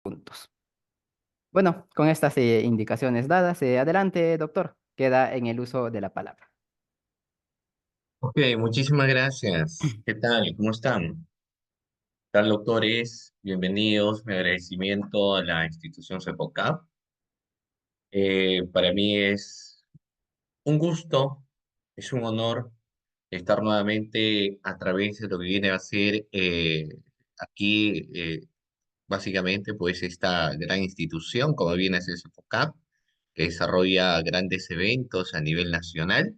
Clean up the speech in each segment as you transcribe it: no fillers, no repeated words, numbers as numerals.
Puntos. Bueno, con estas indicaciones dadas, adelante, doctor. Queda en el uso de la palabra. Ok, muchísimas gracias. ¿Qué tal? ¿Cómo están? ¿Qué tal, doctores? Bienvenidos. Mi agradecimiento a la institución CEPOCAP. Para mí es un gusto, es un honor estar nuevamente a través de lo que viene a ser aquí, básicamente, pues esta gran institución, como viene a ser CEPOCAP, que desarrolla grandes eventos a nivel nacional.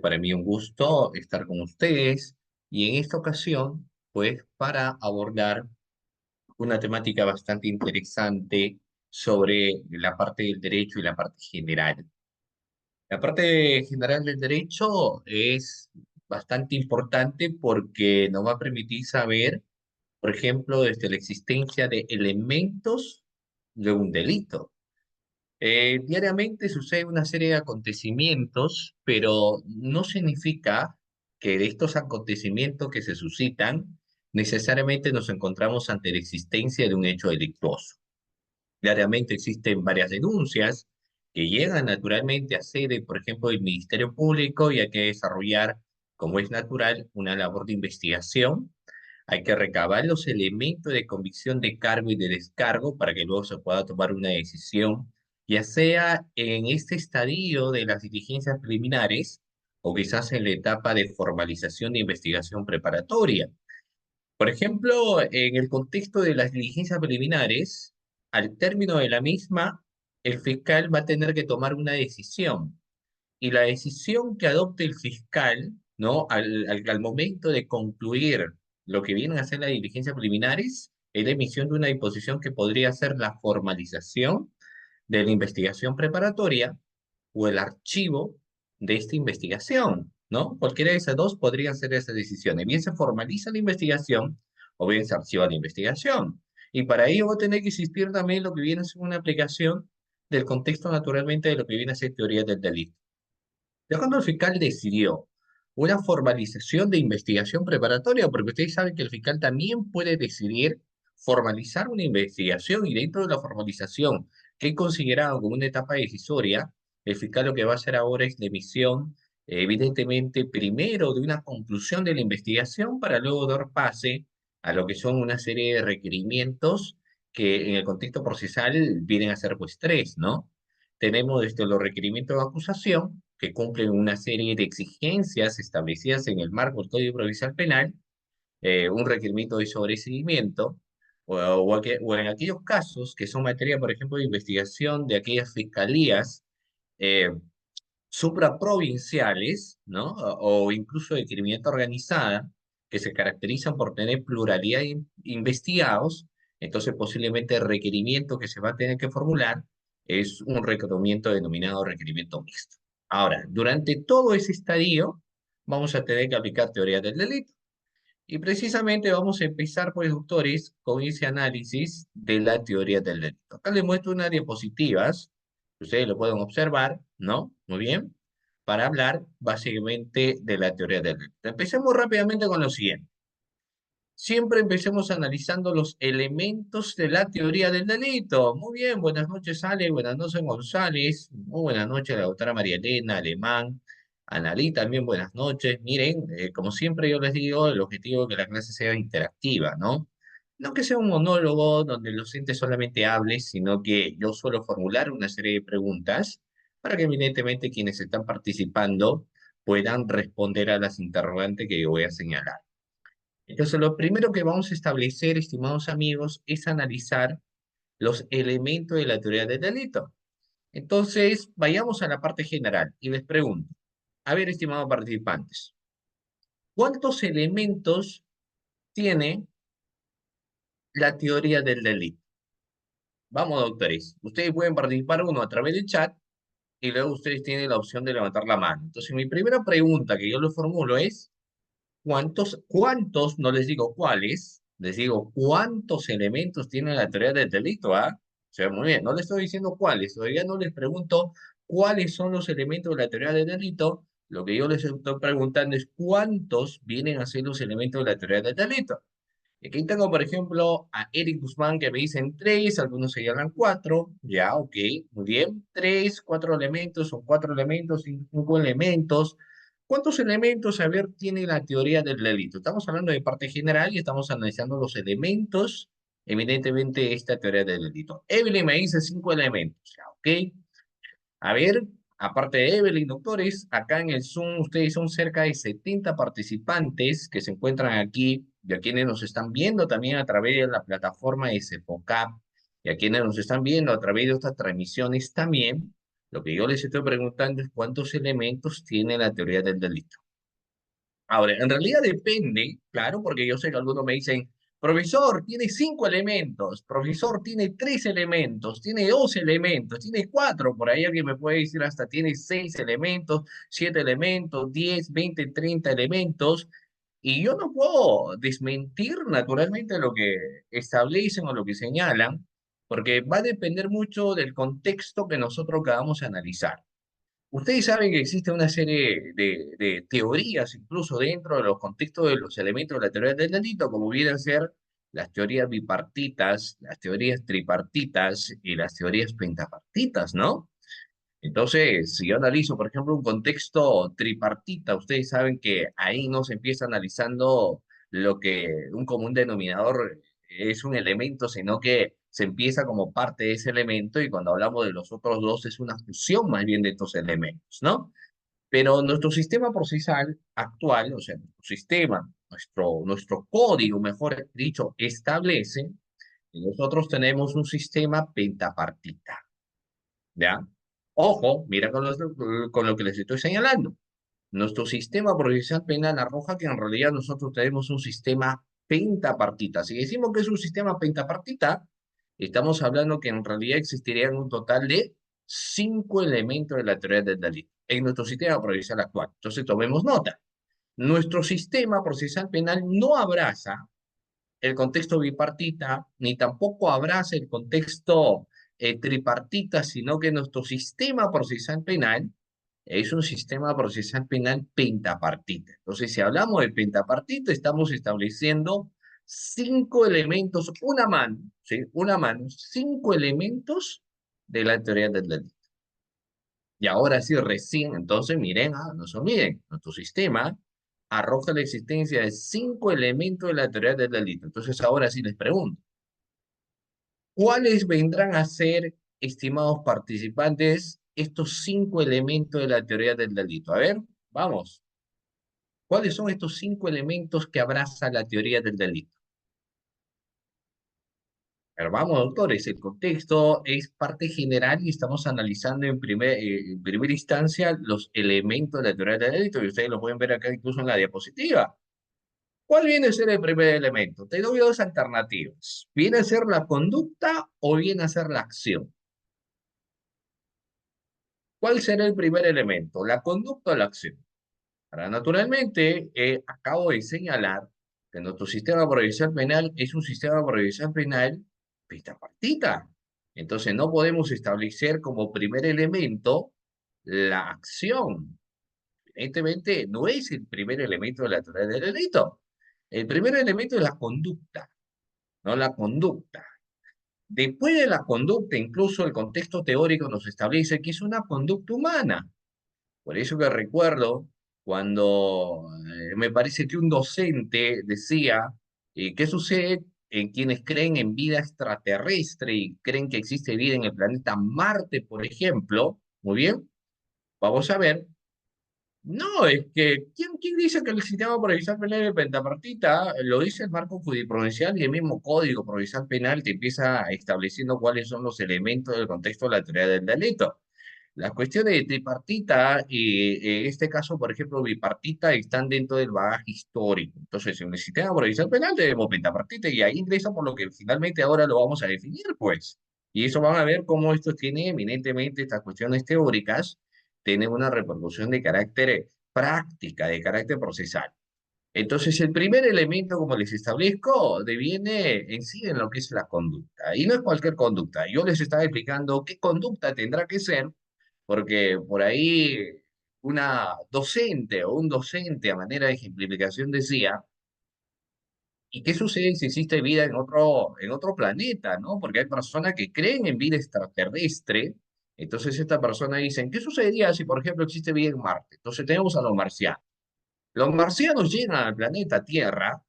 Para mí un gusto estar con ustedes y en esta ocasión, pues para abordar una temática bastante interesante sobre la parte del derecho y la parte general. La parte general del derecho es bastante importante porque nos va a permitir saber, por ejemplo, desde la existencia de elementos de un delito. Diariamente sucede una serie de acontecimientos, pero no significa que de estos acontecimientos que se suscitan necesariamente nos encontramos ante la existencia de un hecho delictuoso. Diariamente existen varias denuncias que llegan naturalmente a sede, por ejemplo, del Ministerio Público y hay que desarrollar, como es natural, una labor de investigación. Hay que recabar los elementos de convicción de cargo y de descargo para que luego se pueda tomar una decisión, ya sea en este estadio de las diligencias preliminares o quizás en la etapa de formalización de investigación preparatoria. Por ejemplo, en el contexto de las diligencias preliminares, al término de la misma, el fiscal va a tener que tomar una decisión y la decisión que adopte el fiscal, ¿no? Al momento de concluir lo que vienen a ser las diligencias preliminares, es la emisión de una disposición que podría ser la formalización de la investigación preparatoria o el archivo de esta investigación, ¿no? Cualquiera de esas dos podrían ser esas decisiones. Bien se formaliza la investigación o bien se archiva la investigación. Y para ello va a tener que existir también lo que viene a ser una aplicación del contexto naturalmente de lo que viene a ser teoría del delito. Ya cuando el fiscal decidió una formalización de investigación preparatoria, porque ustedes saben que el fiscal también puede decidir formalizar una investigación y dentro de la formalización que es considerado como una etapa decisoria, el fiscal lo que va a hacer ahora es la emisión, evidentemente, primero de una conclusión de la investigación para luego dar pase a lo que son una serie de requerimientos que en el contexto procesal vienen a ser pues tres, ¿no? Tenemos los requerimientos de acusación, que cumplen una serie de exigencias establecidas en el marco del Código Procesal Penal, un requerimiento de sobreseguimiento, o en aquellos casos que son materia, por ejemplo, de investigación de aquellas fiscalías eh, supraprovinciales, ¿no? O incluso de criminalidad organizada, que se caracterizan por tener pluralidad de investigados, entonces posiblemente el requerimiento que se va a tener que formular es un requerimiento denominado requerimiento mixto. Ahora, durante todo ese estadio, vamos a tener que aplicar teoría del delito. Y precisamente vamos a empezar, pues, doctores, con ese análisis de la teoría del delito. Acá les muestro unas diapositivas, ustedes lo pueden observar, ¿no? Muy bien, para hablar básicamente de la teoría del delito. Empecemos rápidamente con lo siguiente. Siempre empecemos analizando los elementos de la teoría del delito. Muy bien, buenas noches, Ale, buenas noches, González, muy buenas noches, la doctora María Elena, Alemán, Analí, también buenas noches. Miren, como siempre yo les digo, el objetivo es que la clase sea interactiva, ¿no? No que sea un monólogo donde el docente solamente hable, sino que yo suelo formular una serie de preguntas para que evidentemente quienes están participando puedan responder a las interrogantes que yo voy a señalar. Entonces, lo primero que vamos a establecer, estimados amigos, es analizar los elementos de la teoría del delito. Entonces, vayamos a la parte general y les pregunto, a ver, estimados participantes, ¿cuántos elementos tiene la teoría del delito? Vamos, doctores, ustedes pueden participar uno a través del chat y luego ustedes tienen la opción de levantar la mano. Entonces, mi primera pregunta que yo les formulo es, ¿cuántos, no les digo cuáles, les digo cuántos elementos tiene la teoría del delito, ¿ah? O sea, muy bien, no les estoy diciendo cuáles, todavía no les pregunto cuáles son los elementos de la teoría del delito, lo que yo les estoy preguntando es cuántos vienen a ser los elementos de la teoría del delito. Y aquí tengo, por ejemplo, a Eric Guzmán que me dicen tres, algunos señalan cuatro. Ya, ok, muy bien. Tres, cuatro elementos, o cuatro elementos, cinco elementos. ¿Cuántos elementos, a ver, tiene la teoría del delito? Estamos hablando de parte general y estamos analizando los elementos, evidentemente, esta teoría del delito. Evelyn me dice cinco elementos. Ya, ok. A ver, aparte de Evelyn, doctores, acá en el Zoom ustedes son cerca de 70 participantes que se encuentran aquí y a quienes nos están viendo también a través de la plataforma de Cepocap y a quienes nos están viendo a través de estas transmisiones también. Lo que yo les estoy preguntando es cuántos elementos tiene la teoría del delito. Ahora, en realidad depende, claro, porque yo sé que algunos me dicen, profesor, tiene cinco elementos, profesor, tiene tres elementos, tiene dos elementos, tiene cuatro, por ahí alguien me puede decir hasta tiene seis elementos, siete elementos, 10, 20, 30 elementos, y yo no puedo desmentir naturalmente lo que establecen o lo que señalan, porque va a depender mucho del contexto que nosotros acabamos de analizar. Ustedes saben que existe una serie de teorías, incluso dentro de los contextos de los elementos de la teoría del delito, como vienen a ser las teorías bipartitas, las teorías tripartitas y las teorías pentapartitas, ¿no? Entonces, si yo analizo, por ejemplo, un contexto tripartita, ustedes saben que ahí no se empieza analizando lo que un común denominador es un elemento, sino que se empieza como parte de ese elemento y cuando hablamos de los otros dos es una fusión más bien de estos elementos, ¿no? Pero nuestro sistema procesal actual, o sea, nuestro sistema, nuestro código, mejor dicho, establece que nosotros tenemos un sistema pentapartita. ¿Ya? Ojo, mira con lo que les estoy señalando. Nuestro sistema procesal penal arroja que en realidad nosotros tenemos un sistema pentapartita. Si decimos que es un sistema pentapartita, estamos hablando que en realidad existirían un total de cinco elementos de la teoría del delito en nuestro sistema procesal actual. Entonces tomemos nota. Nuestro sistema procesal penal no abraza el contexto bipartita, ni tampoco abraza el contexto tripartita, sino que nuestro sistema procesal penal es un sistema procesal penal pentapartita. Entonces, si hablamos de pentapartita, estamos estableciendo cinco elementos, una mano, ¿sí? Una mano, cinco elementos de la teoría del delito. Y ahora sí, recién, entonces miren, no se olviden, nuestro sistema arroja la existencia de cinco elementos de la teoría del delito. Entonces ahora sí les pregunto, ¿cuáles vendrán a ser, estimados participantes, estos cinco elementos de la teoría del delito? A ver, vamos. ¿Cuáles son estos cinco elementos que abraza la teoría del delito? Pero vamos, doctores, el contexto es parte general y estamos analizando en primera instancia los elementos de la teoría del delito y ustedes lo pueden ver acá incluso en la diapositiva. ¿Cuál viene a ser el primer elemento? Te doy dos alternativas. ¿Viene a ser la conducta o viene a ser la acción? ¿Cuál será el primer elemento? ¿La conducta o la acción? Ahora, naturalmente, acabo de señalar que nuestro sistema procesal penal es un sistema procesal penal pista. Entonces, no podemos establecer como primer elemento la acción. Evidentemente, no es el primer elemento de la teoría del delito. El primer elemento es la conducta, no la conducta. Después de la conducta, incluso el contexto teórico nos establece que es una conducta humana. Por eso que recuerdo cuando me parece que un docente decía, ¿qué sucede en quienes creen en vida extraterrestre y creen que existe vida en el planeta Marte, por ejemplo? Muy bien, vamos a ver. No, es que, ¿quién dice que el sistema procesal penal es pentapartita? Lo dice el marco jurisprudencial y el mismo código procesal penal te empieza estableciendo cuáles son los elementos del contexto de la teoría del delito. Las cuestiones de tripartita y en este caso, por ejemplo, bipartita están dentro del bagaje histórico. Entonces, en el sistema procesal penal tenemos pentapartita y ahí ingresa por lo que finalmente ahora lo vamos a definir, pues. Y eso van a ver cómo esto tiene eminentemente estas cuestiones teóricas, tienen una repercusión de carácter práctica, de carácter procesal. Entonces, el primer elemento, como les establezco, deviene en sí en lo que es la conducta. Y no es cualquier conducta. Yo les estaba explicando qué conducta tendrá que ser porque por ahí una docente o un docente a manera de ejemplificación decía, ¿Y qué sucede si existe vida en otro planeta, ¿no? Porque hay personas que creen en vida extraterrestre. Entonces esta persona dicen, ¿qué sucedería si, por ejemplo, existe vida en Marte? Entonces tenemos a los marcianos. Los marcianos llegan al planeta Tierra,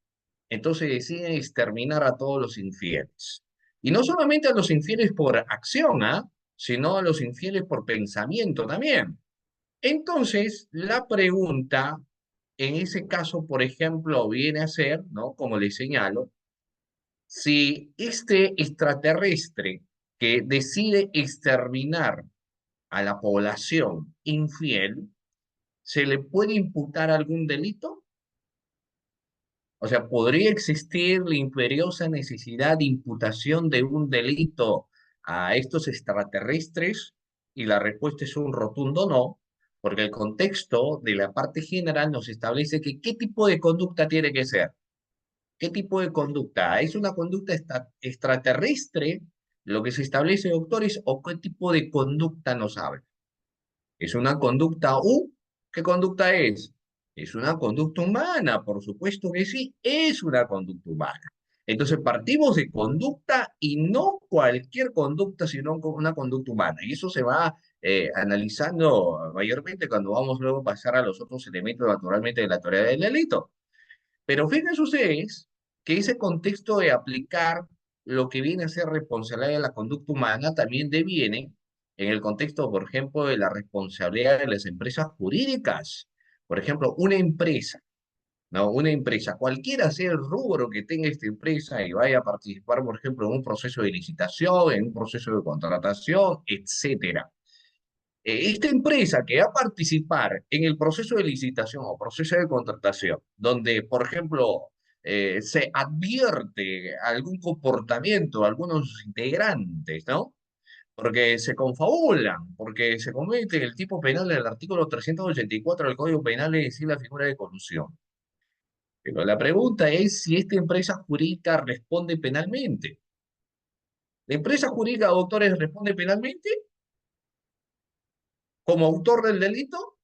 entonces deciden exterminar a todos los infieles. Y no solamente a los infieles por acción, ¿ah? Sino a los infieles por pensamiento también. Entonces, la pregunta en ese caso, por ejemplo, viene a ser, ¿no? Como le señalo, si este extraterrestre que decide exterminar a la población infiel, ¿se le puede imputar algún delito? O sea, ¿podría existir la imperiosa necesidad de imputación de un delito a estos extraterrestres? Y la respuesta es un rotundo no, porque el contexto de la parte general nos establece que qué tipo de conducta tiene que ser. ¿Qué tipo de conducta? ¿Es una conducta extraterrestre lo que se establece, doctores, o qué tipo de conducta nos habla? ¿Es una conducta U? ¿Qué conducta es? Es una conducta humana, por supuesto que sí, es una conducta humana. Entonces partimos de conducta y no cualquier conducta, sino una conducta humana. Y eso se va analizando mayormente cuando vamos luego a pasar a los otros elementos naturalmente de la teoría del delito. Pero fíjense ustedes que ese contexto de aplicar lo que viene a ser responsabilidad de la conducta humana también deviene en el contexto, por ejemplo, de la responsabilidad de las empresas jurídicas. Por ejemplo, una empresa, ¿no? Una empresa, cualquiera sea el rubro que tenga esta empresa y vaya a participar, por ejemplo, en un proceso de licitación, en un proceso de contratación, etcétera. Esta empresa que va a participar en el proceso de licitación o proceso de contratación, donde, por ejemplo, se advierte algún comportamiento de algunos integrantes, ¿no? Porque se confabulan, porque se comete el tipo penal del artículo 384 del Código Penal, es decir, la figura de colusión. Pero la pregunta es si esta empresa jurídica responde penalmente. ¿La empresa jurídica, doctores, responde penalmente como autor del delito?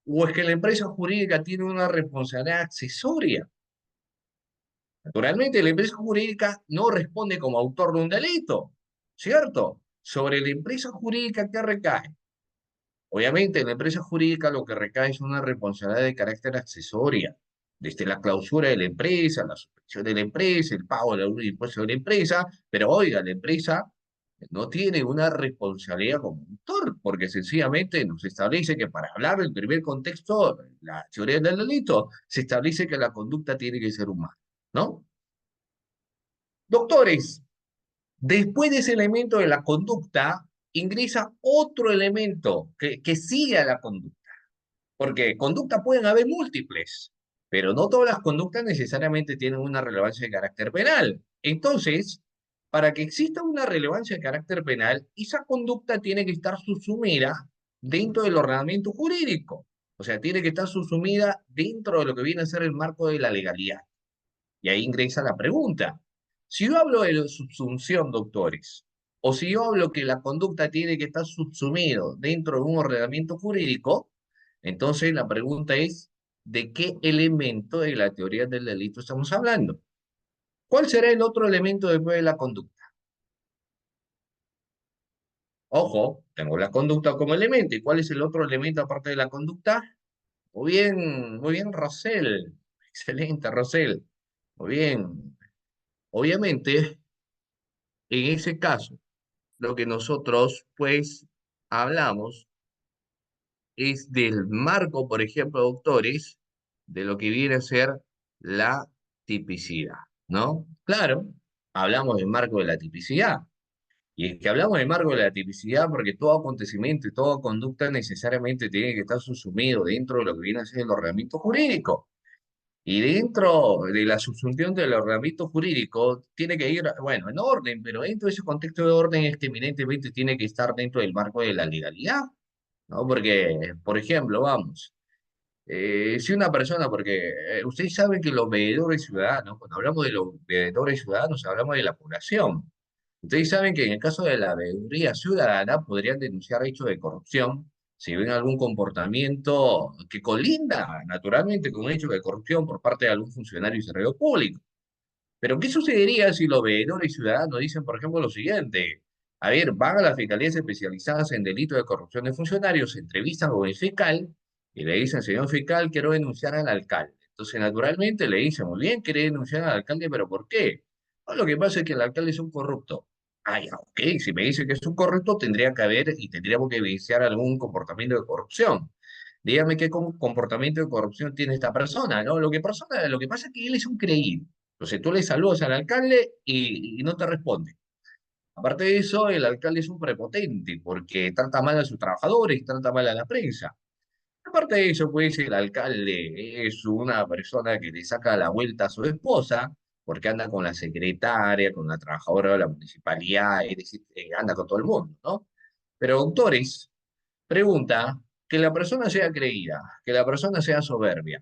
¿O es que la empresa jurídica tiene una responsabilidad accesoria? Naturalmente, la empresa jurídica no responde como autor de un delito, ¿cierto? Sobre la empresa jurídica que recae. Obviamente, en la empresa jurídica lo que recae es una responsabilidad de carácter accesoria, desde la clausura de la empresa, la suspensión de la empresa, el pago del impuesto de la empresa, pero oiga, la empresa no tiene una responsabilidad como autor, porque sencillamente nos establece que para hablar del primer contexto, la teoría del delito, se establece que la conducta tiene que ser humana, ¿no? Doctores, después de ese elemento de la conducta, ingresa otro elemento que sigue a la conducta. Porque conductas pueden haber múltiples, pero no todas las conductas necesariamente tienen una relevancia de carácter penal. Entonces, para que exista una relevancia de carácter penal, esa conducta tiene que estar subsumida dentro del ordenamiento jurídico. O sea, tiene que estar subsumida dentro de lo que viene a ser el marco de la legalidad. Y ahí ingresa la pregunta. Si yo hablo de la subsunción, doctores, o si yo hablo que la conducta tiene que estar subsumido dentro de un ordenamiento jurídico, entonces la pregunta es, ¿de qué elemento de la teoría del delito estamos hablando? ¿Cuál será el otro elemento después de la conducta? Ojo, tengo la conducta como elemento. ¿Y cuál es el otro elemento aparte de la conducta? Muy bien, Rosell. Excelente, Rosell. Muy bien. Obviamente, en ese caso, lo que nosotros, pues, hablamos es del marco, por ejemplo, doctores, de lo que viene a ser la tipicidad, ¿no? Claro, hablamos del marco de la tipicidad. Y es que hablamos del marco de la tipicidad porque todo acontecimiento y toda conducta necesariamente tiene que estar subsumido dentro de lo que viene a ser el ordenamiento jurídico. Y dentro de la subsunción del ordenamiento jurídico, tiene que ir, bueno, en orden, pero dentro de ese contexto de orden es que eminentemente tiene que estar dentro del marco de la legalidad, ¿no? Porque, por ejemplo, vamos, si una persona, porque ustedes saben que los veedores ciudadanos, cuando hablamos de los veedores ciudadanos, hablamos de la población. Ustedes saben que en el caso de la veeduría ciudadana podrían denunciar hechos de corrupción si ven algún comportamiento que colinda naturalmente con un hecho de corrupción por parte de algún funcionario y servidor público. Pero ¿qué sucedería si los veedores ciudadanos dicen, por ejemplo, lo siguiente? A ver, van a las fiscalías especializadas en delitos de corrupción de funcionarios, se entrevistan con el fiscal y le dicen, señor fiscal, quiero denunciar al alcalde. Entonces, naturalmente le dicen, muy bien, quiere denunciar al alcalde, pero ¿por qué? "No, lo que pasa es que el alcalde es un corrupto". Ah, ya, ok, si me dice que es un corrupto, tendría que haber y tendríamos que evidenciar algún comportamiento de corrupción. Dígame qué comportamiento de corrupción tiene esta persona, ¿no? Lo que pasa es que él es un creído. Entonces tú le saludas al alcalde y no te responde. Aparte de eso, el alcalde es un prepotente porque trata mal a sus trabajadores, trata mal a la prensa. Aparte de eso, pues el alcalde es una persona que le saca la vuelta a su esposa porque anda con la secretaria, con la trabajadora de la municipalidad, es decir, anda con todo el mundo, ¿no? Pero doctores, pregunta, que la persona sea creída, que la persona sea soberbia.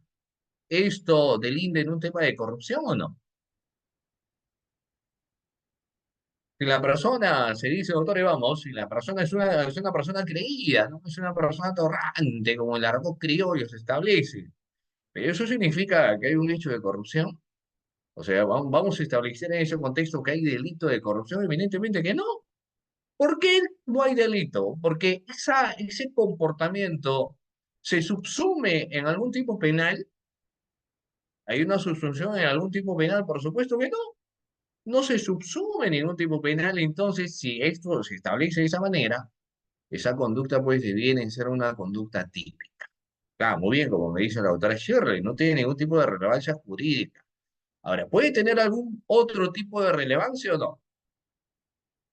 ¿Esto delinda en un tema de corrupción o no? Si la persona se dice, doctor, vamos, si la persona es una persona creída, no es una persona torrante, como el argot criollo se establece. Pero eso significa que hay un hecho de corrupción. O sea, vamos a establecer en ese contexto que hay delito de corrupción, evidentemente que no. ¿Por qué no hay delito? Porque ese comportamiento se subsume en algún tipo penal. ¿Hay una subsunción en algún tipo penal? Por supuesto que no. No se subsume ningún tipo penal. Entonces, si esto se establece de esa manera, esa conducta pues deviene ser una conducta típica. Claro, muy bien, como me dice la doctora Shirley, no tiene ningún tipo de relevancia jurídica. Ahora, ¿puede tener algún otro tipo de relevancia o no?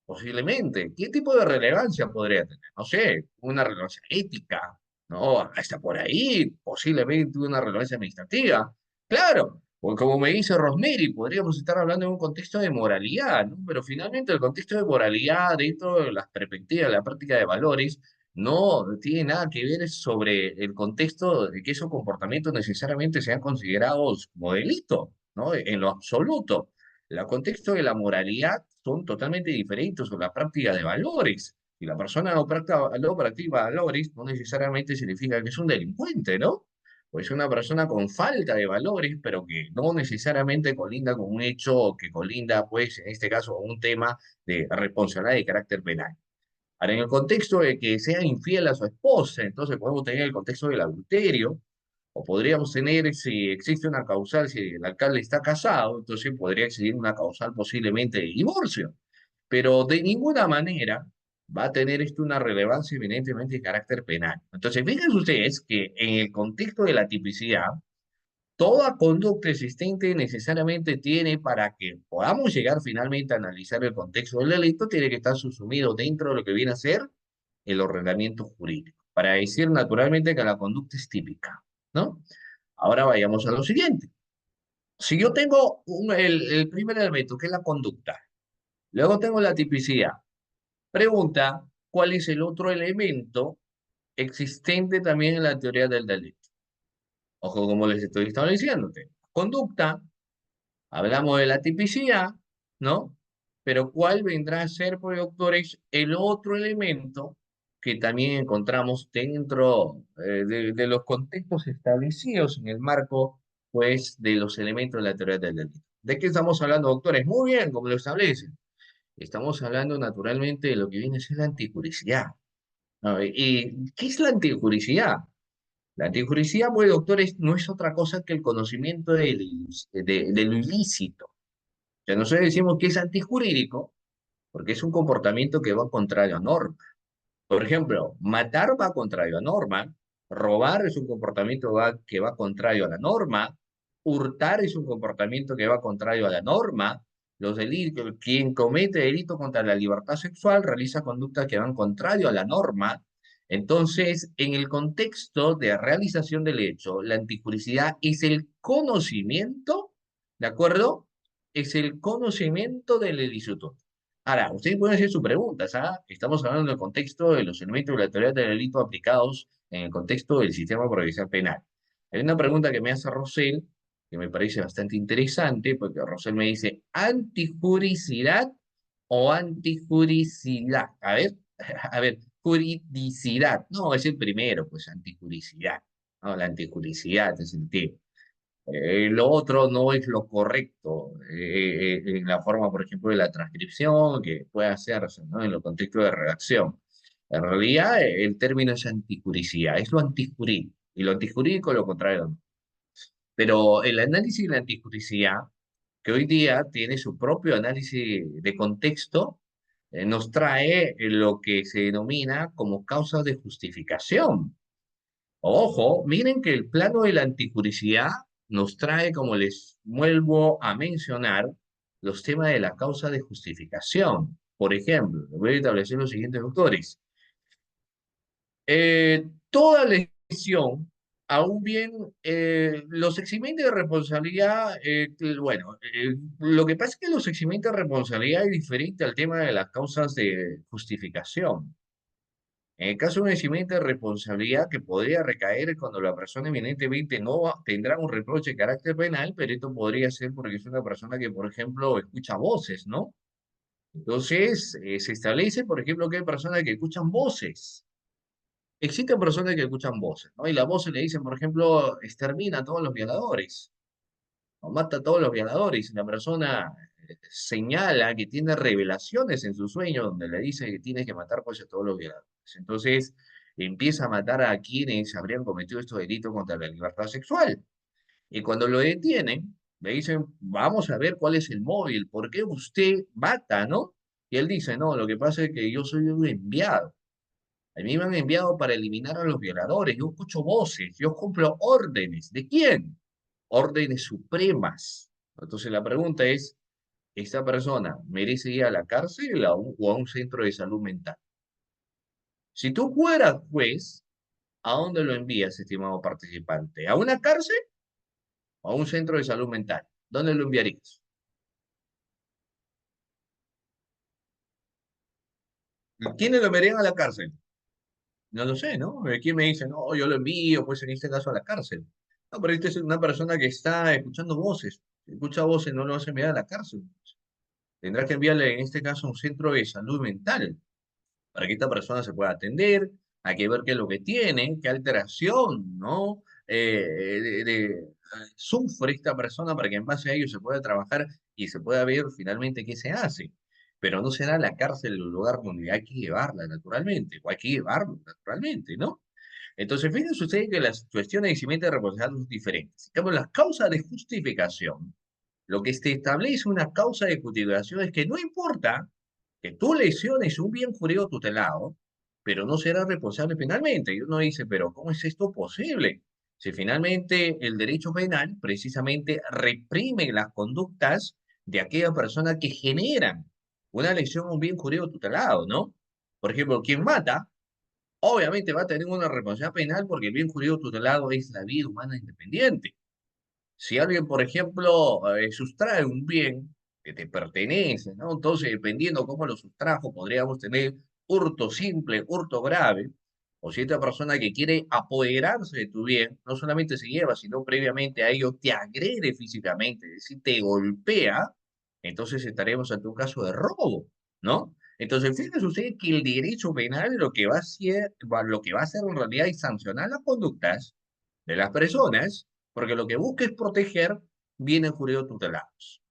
Posiblemente. ¿Qué tipo de relevancia podría tener? No sé, una relevancia ética, ¿no? Hasta por ahí, posiblemente una relevancia administrativa. Claro, porque como me dice Rosemary, podríamos estar hablando en un contexto de moralidad, ¿no? Pero finalmente el contexto de moralidad, dentro de las perspectivas de la práctica de valores, no tiene nada que ver sobre el contexto de que esos comportamientos necesariamente sean considerados como delito, ¿no? En lo absoluto. El contexto de la moralidad son totalmente diferentes o la práctica de valores. Si la persona no practica valores, no necesariamente significa que es un delincuente, ¿no? Pues una persona con falta de valores, pero que no necesariamente colinda con un hecho que colinda, pues, en este caso, con un tema de responsabilidad de carácter penal. Ahora, en el contexto de que sea infiel a su esposa, entonces podemos tener el contexto del adulterio, o podríamos tener, si existe una causal, si el alcalde está casado, entonces podría existir una causal posiblemente de divorcio. Pero de ninguna manera va a tener esto una relevancia evidentemente de carácter penal. Entonces, fíjense ustedes que en el contexto de la tipicidad, toda conducta existente necesariamente tiene, para que podamos llegar finalmente a analizar el contexto del delito, tiene que estar subsumido dentro de lo que viene a ser el ordenamiento jurídico, para decir naturalmente que la conducta es típica, ¿no? Ahora vayamos a lo siguiente. Si yo tengo el primer elemento, que es la conducta, luego tengo la tipicidad, pregunta, ¿cuál es el otro elemento existente también en la teoría del delito? Ojo, como les estoy estableciéndote. Conducta, hablamos de la tipicidad, ¿no? Pero ¿cuál vendrá a ser, por doctores, el otro elemento que también encontramos dentro de los contextos establecidos en el marco, pues, de los elementos de la teoría del delito? ¿De qué estamos hablando, doctores? Muy bien, como lo establecen. Estamos hablando naturalmente de lo que viene a ser la antijuricidad. ¿No? ¿Y qué es la antijuricidad? La antijuricidad, pues, doctores, no es otra cosa que el conocimiento de lo ilícito. O sea, nosotros decimos que es antijurídico porque es un comportamiento que va contrario a norma. Por ejemplo, matar va contrario a norma, robar es un comportamiento que va contrario a la norma, hurtar es un comportamiento que va contrario a la norma, los delitos, quien comete delito contra la libertad sexual realiza conductas que van contrario a la norma. Entonces, en el contexto de realización del hecho, la antijuricidad es el conocimiento, ¿de acuerdo? Es el conocimiento del ilícito. Ahora, ustedes pueden hacer sus preguntas, ¿ah? Estamos hablando del contexto de los elementos de la teoría del delito aplicados en el contexto del sistema procesal penal. Hay una pregunta que me hace Rosel, que me parece bastante interesante, porque Rosel me dice, ¿antijuricidad o antijuricidad? A ver, a ver, juridicidad. No, es el primero, pues, antijuricidad. No, la antijuricidad es el tema. Lo otro no es lo correcto en la forma, por ejemplo, de la transcripción que puede hacerse, ¿no? En los contextos de redacción. En realidad, el término es antijuricidad, es lo antijurídico, y lo antijurídico es lo contrario. Pero el análisis de la antijuricidad, que hoy día tiene su propio análisis de contexto, nos trae lo que se denomina como causas de justificación. Ojo, miren que el plano de la antijuricidad nos trae, como les vuelvo a mencionar, los temas de la causa de justificación. Por ejemplo, voy a establecer los siguientes autores. Toda lesión, aún bien, los eximientes de responsabilidad, bueno, lo que pasa es que los eximientes de responsabilidad es diferente al tema de las causas de justificación. En el caso de un eximiente de responsabilidad que podría recaer cuando la persona eminentemente tendrá un reproche de carácter penal, pero esto podría ser porque es una persona que, por ejemplo, escucha voces, ¿no? Entonces, se establece, por ejemplo, que hay personas que escuchan voces. Existen personas que escuchan voces, ¿no? Y las voces le dicen, por ejemplo, extermina a todos los violadores, o mata a todos los violadores. Y la persona señala que tiene revelaciones en su sueño donde le dice que tiene que matar pues, a todos los violadores. Entonces empieza a matar a quienes habrían cometido estos delitos contra la libertad sexual. Y cuando lo detienen, le dicen, vamos a ver cuál es el móvil, ¿por qué usted mata, no? Y él dice, no, lo que pasa es que yo soy un enviado. A mí me han enviado para eliminar a los violadores. Yo escucho voces, yo cumplo órdenes. ¿De quién? Órdenes supremas. Entonces la pregunta es, ¿esta persona merece ir a la cárcel o a un centro de salud mental? Si tú fueras juez, ¿a dónde lo envías, estimado participante? ¿A una cárcel o a un centro de salud mental? ¿Dónde lo enviarías? ¿A quiénes lo enviarían a la cárcel? No lo sé, ¿no? ¿Quién me dice, no, yo lo envío, pues en este caso a la cárcel? No, pero esta es una persona que está escuchando voces. Si escucha voces, no lo vas a enviar a la cárcel. Tendrás que enviarle, en este caso, a un centro de salud mental para que esta persona se pueda atender, hay que ver qué es lo que tiene, qué alteración, ¿no? Sufre esta persona para que en base a ello se pueda trabajar y se pueda ver finalmente qué se hace. Pero no será la cárcel el lugar donde hay que llevarla naturalmente, o hay que llevarlo naturalmente, ¿no? Entonces, fíjense ustedes que las cuestiones de cimiento de responsabilidad son diferentes. En cambio, las causas de justificación, lo que se establece una causa de justificación es que no importa que tú lesiones un bien jurídico tutelado, pero no serás responsable penalmente. Y uno dice, pero ¿cómo es esto posible? Si finalmente el derecho penal precisamente reprime las conductas de aquellas personas que generan una lesión a un bien jurídico tutelado, ¿no? Por ejemplo, quien mata, obviamente va a tener una responsabilidad penal porque el bien jurídico tutelado es la vida humana independiente. Si alguien, por ejemplo, sustrae un bien que te pertenece, ¿no? Entonces, dependiendo cómo lo sustrajo, podríamos tener hurto simple, hurto grave, o si esta persona que quiere apoderarse de tu bien, no solamente se lleva, sino previamente a ello te agrede físicamente, es decir, te golpea, entonces estaremos ante un caso de robo, ¿no? Entonces, fíjense ustedes que el derecho penal lo que va a hacer, lo que va a hacer en realidad es sancionar las conductas de las personas porque lo que busca es proteger bienes jurídicos tutelados.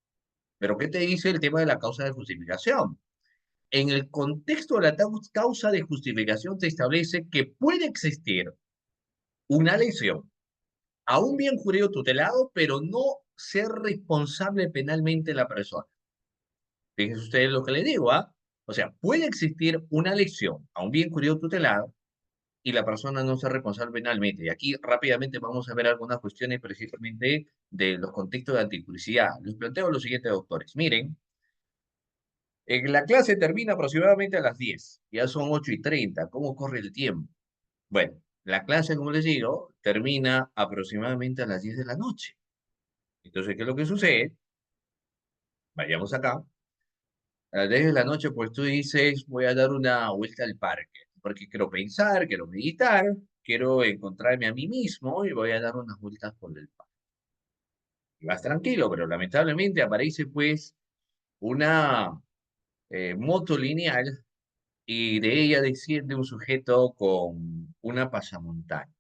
Pero ¿qué te dice el tema de la causa de justificación? En el contexto de la causa de justificación te establece que puede existir una lesión a un bien jurídico tutelado, pero no ser responsable penalmente la persona. Fíjense ustedes lo que le digo, ¿ah? O sea, puede existir una lesión a un bien jurídico tutelado, y la persona no se responsable penalmente. Y aquí rápidamente vamos a ver algunas cuestiones precisamente de los contextos de antipublicidad. Les planteo los siguientes, doctores. Miren, la clase termina aproximadamente a las 10. Ya son 8:30. ¿Cómo corre el tiempo? Bueno, la clase, como les digo, termina aproximadamente a las 10 de la noche. Entonces, ¿qué es lo que sucede? Vayamos acá. A las 10 de la noche, pues tú dices, voy a dar una vuelta al parque, porque quiero pensar, quiero meditar, quiero encontrarme a mí mismo y voy a dar unas vueltas por el parque. Y vas tranquilo, pero lamentablemente aparece pues una moto lineal y de ella desciende un sujeto con una pasamontaña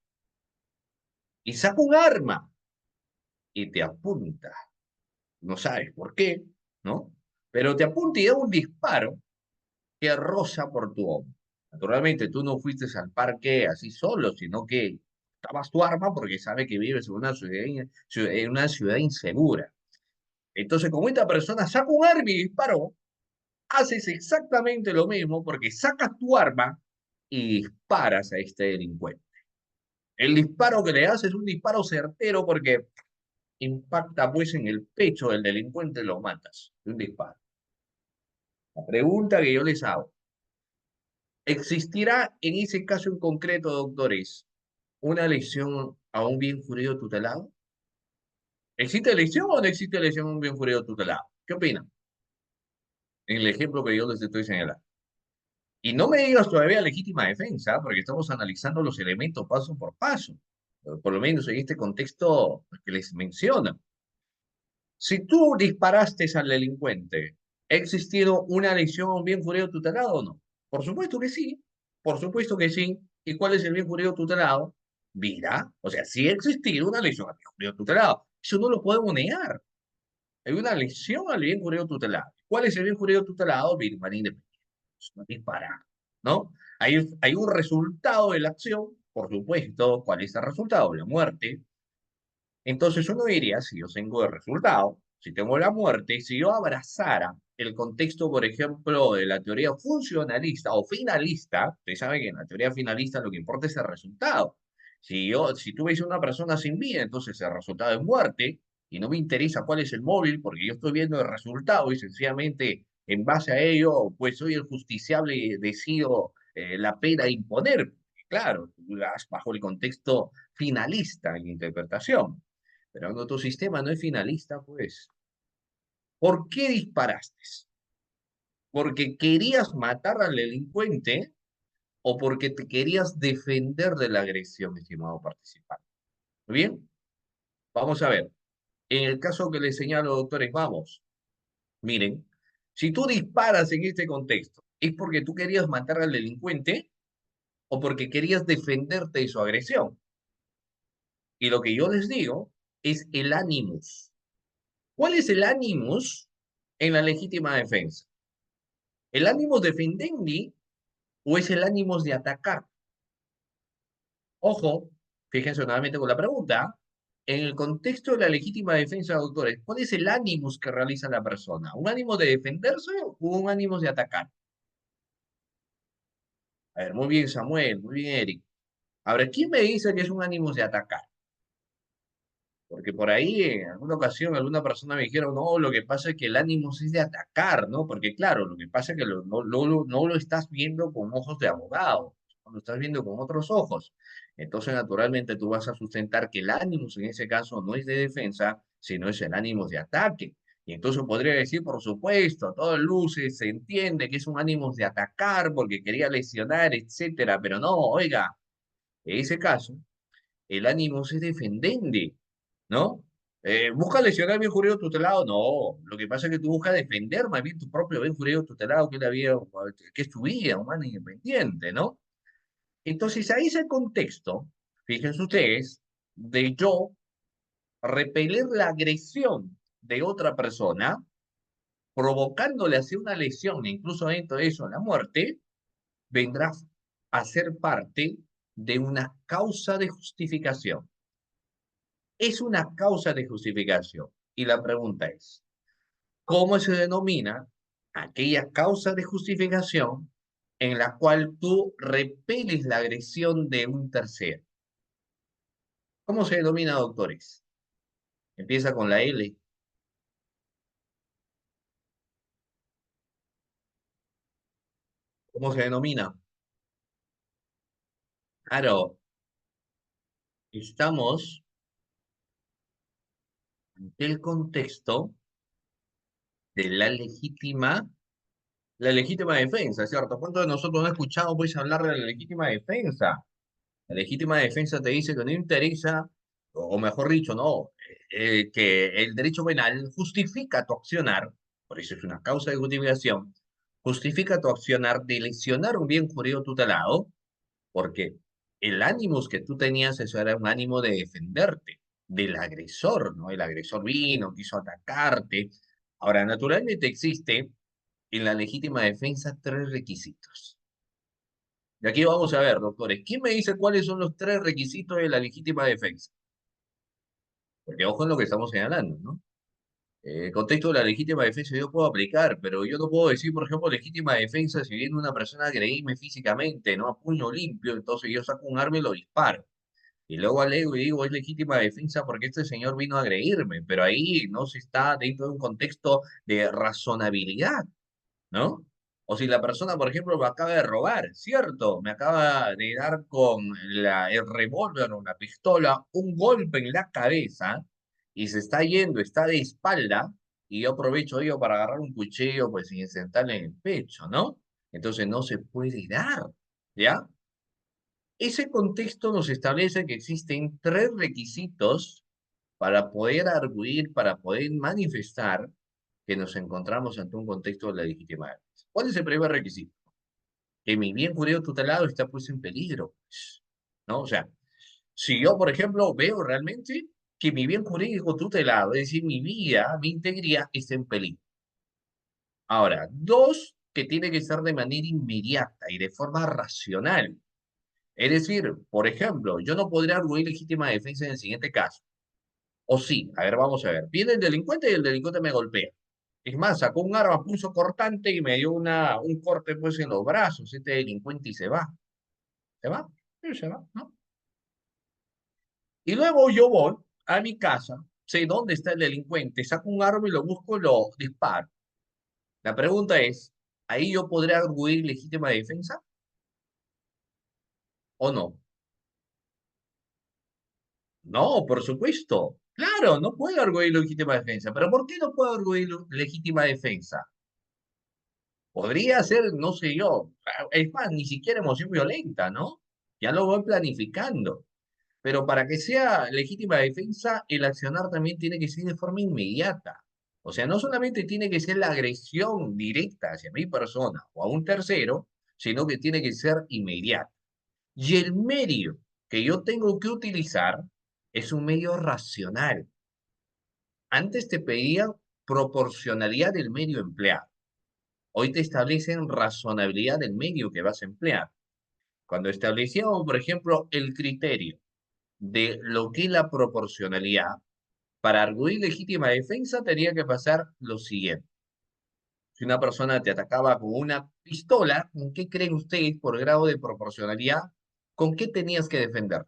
y saca un arma y te apunta. No sabes por qué, ¿no? Pero te apunta y da un disparo que roza por tu hombro. Naturalmente, tú no fuiste al parque así solo, sino que estabas tu arma porque sabe que vives en una ciudad insegura. Entonces, como esta persona saca un arma y disparó, haces exactamente lo mismo porque sacas tu arma y disparas a este delincuente. El disparo que le haces es un disparo certero porque impacta pues en el pecho del delincuente y lo matas de un disparo. La pregunta que yo les hago, ¿existirá en ese caso en concreto, doctores, una lesión a un bien jurídico tutelado? ¿Existe lesión o no existe lesión a un bien jurídico tutelado? ¿Qué opinan? En el ejemplo que yo les estoy señalando. Y no me digas todavía legítima defensa, porque estamos analizando los elementos paso por paso, por lo menos en este contexto que les menciono. Si tú disparaste al delincuente, ¿ha existido una lesión a un bien jurídico tutelado o no? Por supuesto que sí, por supuesto que sí. ¿Y cuál es el bien jurídico tutelado? Vida. O sea, sí ha existido una lesión al bien jurídico tutelado. Eso no lo podemos negar. Hay una lesión al bien jurídico tutelado. ¿Cuál es el bien jurídico tutelado? Birman independiente. No dispara, ¿no? Hay un resultado de la acción, por supuesto. ¿Cuál es el resultado? La muerte. Entonces uno diría, si yo tengo el resultado, si tengo la muerte, si yo abrazara el contexto, por ejemplo, de la teoría funcionalista o finalista, ustedes saben que en la teoría finalista lo que importa es el resultado. Si tú ves a una persona sin vida, entonces el resultado es muerte, y no me interesa cuál es el móvil, porque yo estoy viendo el resultado y sencillamente en base a ello, pues soy el justiciable y decido la pena a imponer. Claro, tú vas bajo el contexto finalista en la interpretación. Pero cuando tu sistema no es finalista, pues, ¿por qué disparaste? ¿Porque querías matar al delincuente o porque te querías defender de la agresión, estimado participante? Muy bien, vamos a ver. En el caso que les señalo, doctores, vamos, miren, si tú disparas en este contexto, ¿es porque tú querías matar al delincuente o porque querías defenderte de su agresión? Y lo que yo les digo es el animus. ¿Cuál es el animus en la legítima defensa? ¿El ánimo defendendi o es el ánimo de atacar? Ojo, fíjense nuevamente con la pregunta. En el contexto de la legítima defensa, doctores, ¿cuál es el ánimo que realiza la persona? ¿Un ánimo de defenderse o un ánimo de atacar? A ver, muy bien, Samuel, muy bien, Eric. Ahora, ¿quién me dice que es un ánimo de atacar? Porque por ahí en alguna ocasión alguna persona me dijeron, no, lo que pasa es que el ánimo es de atacar, ¿no? Porque claro, lo que pasa es que no lo estás viendo con ojos de abogado, lo estás viendo con otros ojos. Entonces, naturalmente, tú vas a sustentar que el ánimo en ese caso no es de defensa, sino es el ánimo de ataque. Y entonces podría decir, por supuesto, a todas luces se entiende que es un ánimo de atacar porque quería lesionar, etcétera, pero no, oiga, en ese caso el ánimo es defendente, ¿no? ¿Busca lesionar el bien jurídico tutelado? No, lo que pasa es que tú buscas defender más bien tu propio bien jurídico tutelado, que es la vida, que es tu vida humana independiente, ¿no? Entonces, ahí es el contexto, fíjense ustedes, de yo repeler la agresión de otra persona, provocándole así una lesión, e incluso dentro de eso la muerte, vendrá a ser parte de una causa de justificación. Es una causa de justificación. Y la pregunta es, ¿cómo se denomina aquella causa de justificación en la cual tú repeles la agresión de un tercero? ¿Cómo se denomina, doctores? Empieza con la L. ¿Cómo se denomina? Claro, estamos ante el contexto de la legítima defensa, ¿cierto? ¿Cuántos de nosotros no escuchado pues hablar de la legítima defensa? La legítima defensa te dice que no interesa, o mejor dicho, no, que el derecho penal justifica tu accionar, por eso es una causa de justificación, justifica tu accionar de lesionar un bien jurídico tutelado, porque el ánimo que tú tenías, eso era un ánimo de defenderte. del agresor, ¿no? El agresor vino, quiso atacarte. Ahora, naturalmente existe en la legítima defensa tres requisitos. Y aquí vamos a ver, doctores, ¿quién me dice cuáles son los tres requisitos de la legítima defensa? Porque ojo en lo que estamos señalando, ¿no? El contexto de la legítima defensa yo puedo aplicar, pero yo no puedo decir, por ejemplo, legítima defensa si viene una persona a agredirme físicamente, ¿no? A puño limpio, entonces yo saco un arma y lo disparo. Y luego alego y digo, es legítima defensa porque este señor vino a agredirme, pero ahí no se está dentro de un contexto de razonabilidad, ¿no? O si la persona, por ejemplo, me acaba de robar, ¿cierto? Me acaba de dar con el revólver o la pistola un golpe en la cabeza y se está yendo, está de espalda, y yo aprovecho yo para agarrar un cuchillo, pues, y sentarle en el pecho, ¿no? Entonces no se puede dar, ¿ya? Ese contexto nos establece que existen tres requisitos para poder arguir, para poder manifestar que nos encontramos ante un contexto de la legitimidad. ¿Cuál es el primer requisito? Que mi bien jurídico tutelado está puesto en peligro, pues, ¿no? O sea, si yo, por ejemplo, veo realmente que mi bien jurídico tutelado, es decir, mi vida, mi integridad, está en peligro. Ahora, dos, que tiene que ser de manera inmediata y de forma racional. Es decir, por ejemplo, yo no podría arguir legítima defensa en el siguiente caso. O sí, a ver, vamos a ver. Viene el delincuente y el delincuente me golpea. Es más, sacó un arma, puso cortante y me dio un corte pues en los brazos, este delincuente y se va. ¿Se va? Sí, se va, ¿no? Y luego yo voy a mi casa, sé dónde está el delincuente, saco un arma y lo busco, lo disparo. La pregunta es, ¿ahí yo podré arguir legítima defensa o no? No, por supuesto. Claro, no puedo arguir legítima defensa. ¿Pero por qué no puedo arguir legítima defensa? Podría ser, no sé yo, es más, ni siquiera emoción violenta, ¿no? Ya lo voy planificando. Pero para que sea legítima defensa, el accionar también tiene que ser de forma inmediata. O sea, no solamente tiene que ser la agresión directa hacia mi persona o a un tercero, sino que tiene que ser inmediata. Y el medio que yo tengo que utilizar es un medio racional. Antes te pedía proporcionalidad del medio empleado. Hoy te establecen razonabilidad del medio que vas a emplear. Cuando establecíamos, por ejemplo, el criterio de lo que es la proporcionalidad, para arguir legítima defensa tenía que pasar lo siguiente. Si una persona te atacaba con una pistola, ¿con qué creen ustedes por grado de proporcionalidad? ¿Con qué tenías que defender?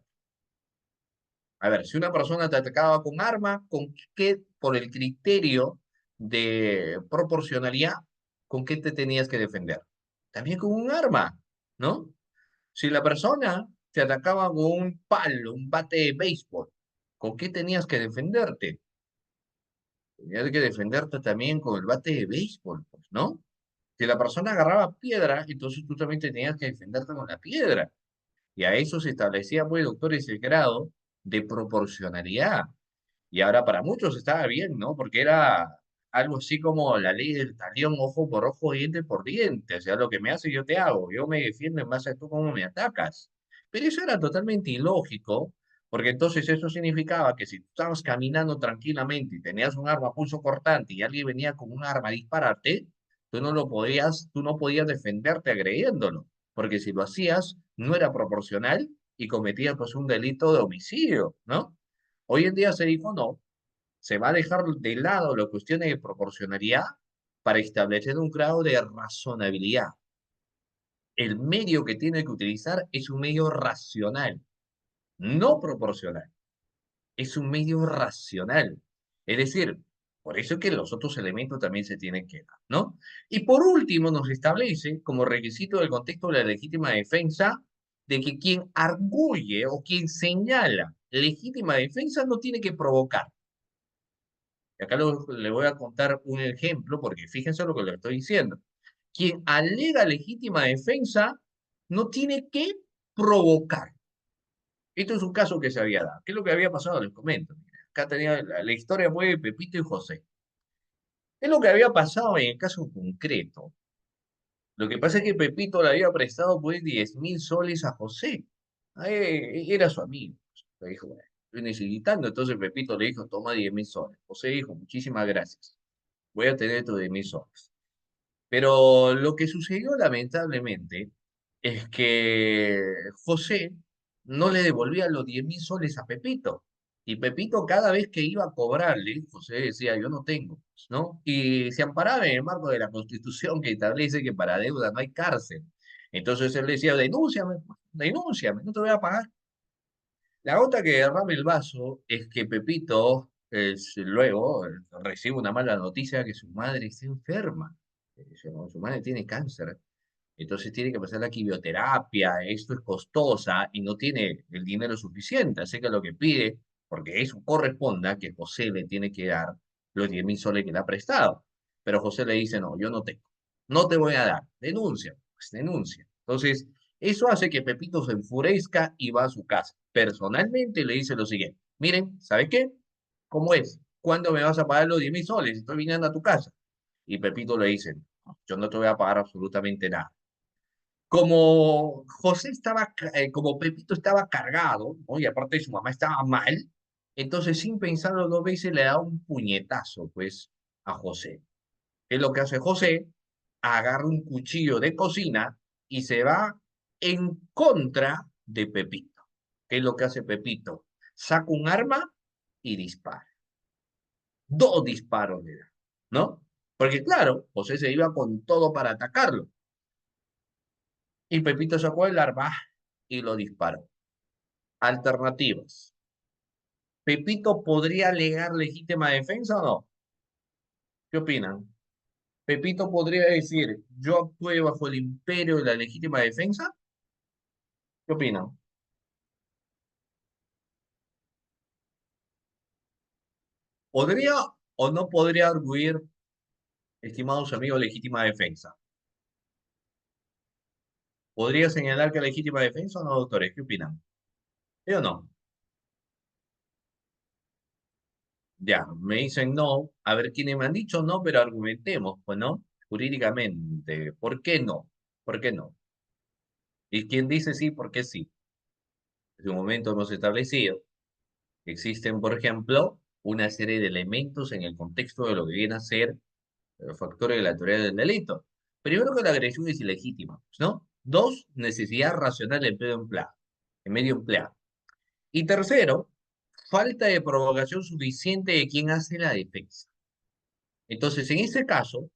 A ver, si una persona te atacaba con arma, ¿con qué, por el criterio de proporcionalidad, con qué te tenías que defender? También con un arma, ¿no? Si la persona te atacaba con un palo, un bate de béisbol, ¿con qué tenías que defenderte? Tenías que defenderte también con el bate de béisbol, pues, ¿no? Si la persona agarraba piedra, entonces tú también tenías que defenderte con la piedra. Y a eso se establecía, pues, doctores, el grado de proporcionalidad. Y ahora para muchos estaba bien, ¿no? Porque era algo así como la ley del talión, ojo por ojo, diente por diente. O sea, lo que me hace, yo te hago. Yo me defiendo en base a tú cómo me atacas. Pero eso era totalmente ilógico, porque entonces eso significaba que si tú estabas caminando tranquilamente y tenías un arma a pulso cortante y alguien venía con un arma a dispararte, tú no podías defenderte agrediéndolo, porque si lo hacías, no era proporcional y cometías pues un delito de homicidio, ¿no? Hoy en día se dijo no, se va a dejar de lado las cuestiones de proporcionalidad para establecer un grado de razonabilidad. El medio que tiene que utilizar es un medio racional, no proporcional, es un medio racional. Es decir, por eso es que los otros elementos también se tienen que dar, ¿no? Y por último, nos establece como requisito del contexto de la legítima defensa de que quien arguye o quien señala legítima defensa no tiene que provocar. Y acá le voy a contar un ejemplo, porque fíjense lo que le estoy diciendo. Quien alega legítima defensa no tiene que provocar. Esto es un caso que se había dado. ¿Qué es lo que había pasado? Les comento. Acá tenía la historia fue de Pepito y José. Es lo que había pasado en el caso concreto. Lo que pasa es que Pepito le había prestado pues 10.000 soles a José. Era su amigo. Le dijo, bueno. estoy necesitando. Entonces Pepito le dijo, toma 10.000 soles. José dijo, muchísimas gracias, voy a tener tus 10.000 soles. Pero lo que sucedió lamentablemente es que José no le devolvía los 10.000 soles a Pepito. Y Pepito cada vez que iba a cobrarle, José decía, yo no tengo, pues, ¿no? Y se amparaba en el marco de la Constitución que establece que para deuda no hay cárcel. Entonces él decía, denúnciame, pues, denúnciame, no te voy a pagar. La gota que derrama el vaso es que Pepito luego recibe una mala noticia que su madre está enferma. Su madre tiene cáncer, entonces tiene que pasar la quimioterapia, esto es costosa y no tiene el dinero suficiente, así que lo que pide, porque eso corresponda, que José le tiene que dar los 10.000 soles que le ha prestado. Pero José le dice, no, yo no tengo, no te voy a dar, denuncia, pues denuncia. Entonces, eso hace que Pepito se enfurezca y va a su casa. Personalmente le dice lo siguiente, miren, ¿sabe qué? ¿Cómo es? ¿Cuándo me vas a pagar los 10.000 soles? Estoy viniendo a tu casa. Y Pepito le dice, "No, yo no te voy a pagar absolutamente nada. Como José estaba, como Pepito estaba cargado, ¿no? Y aparte su mamá estaba mal, entonces sin pensarlo dos veces le da un puñetazo, pues, a José. ¿Qué es lo que hace José? Agarra un cuchillo de cocina y se va en contra de Pepito. ¿Qué es lo que hace Pepito? Saca un arma y dispara. Dos disparos le da, ¿no? Porque claro, José se iba con todo para atacarlo. Y Pepito sacó el arma y lo disparó. Alternativas. ¿Pepito podría alegar legítima defensa o no? ¿Qué opinan? ¿Pepito podría decir, yo actué bajo el imperio de la legítima defensa? ¿Qué opinan? ¿Podría o no podría arguir, estimados amigos, legítima defensa? ¿Podría señalar que legítima defensa o no, doctores? ¿Qué opinan? ¿Sí o no? Ya, me dicen no. A ver, quiénes me han dicho no, pero argumentemos, pues, ¿no? Jurídicamente. ¿Por qué no? ¿Por qué no? Y quien dice sí, ¿por qué sí? En un momento hemos establecido que existen, por ejemplo, una serie de elementos en el contexto de lo que viene a ser los factores de la teoría del delito. Primero, que la agresión es ilegítima, ¿no? Dos, necesidad racional de empleo empleado, en medio empleado. Y tercero, falta de provocación suficiente de quien hace la defensa. Entonces, en este caso,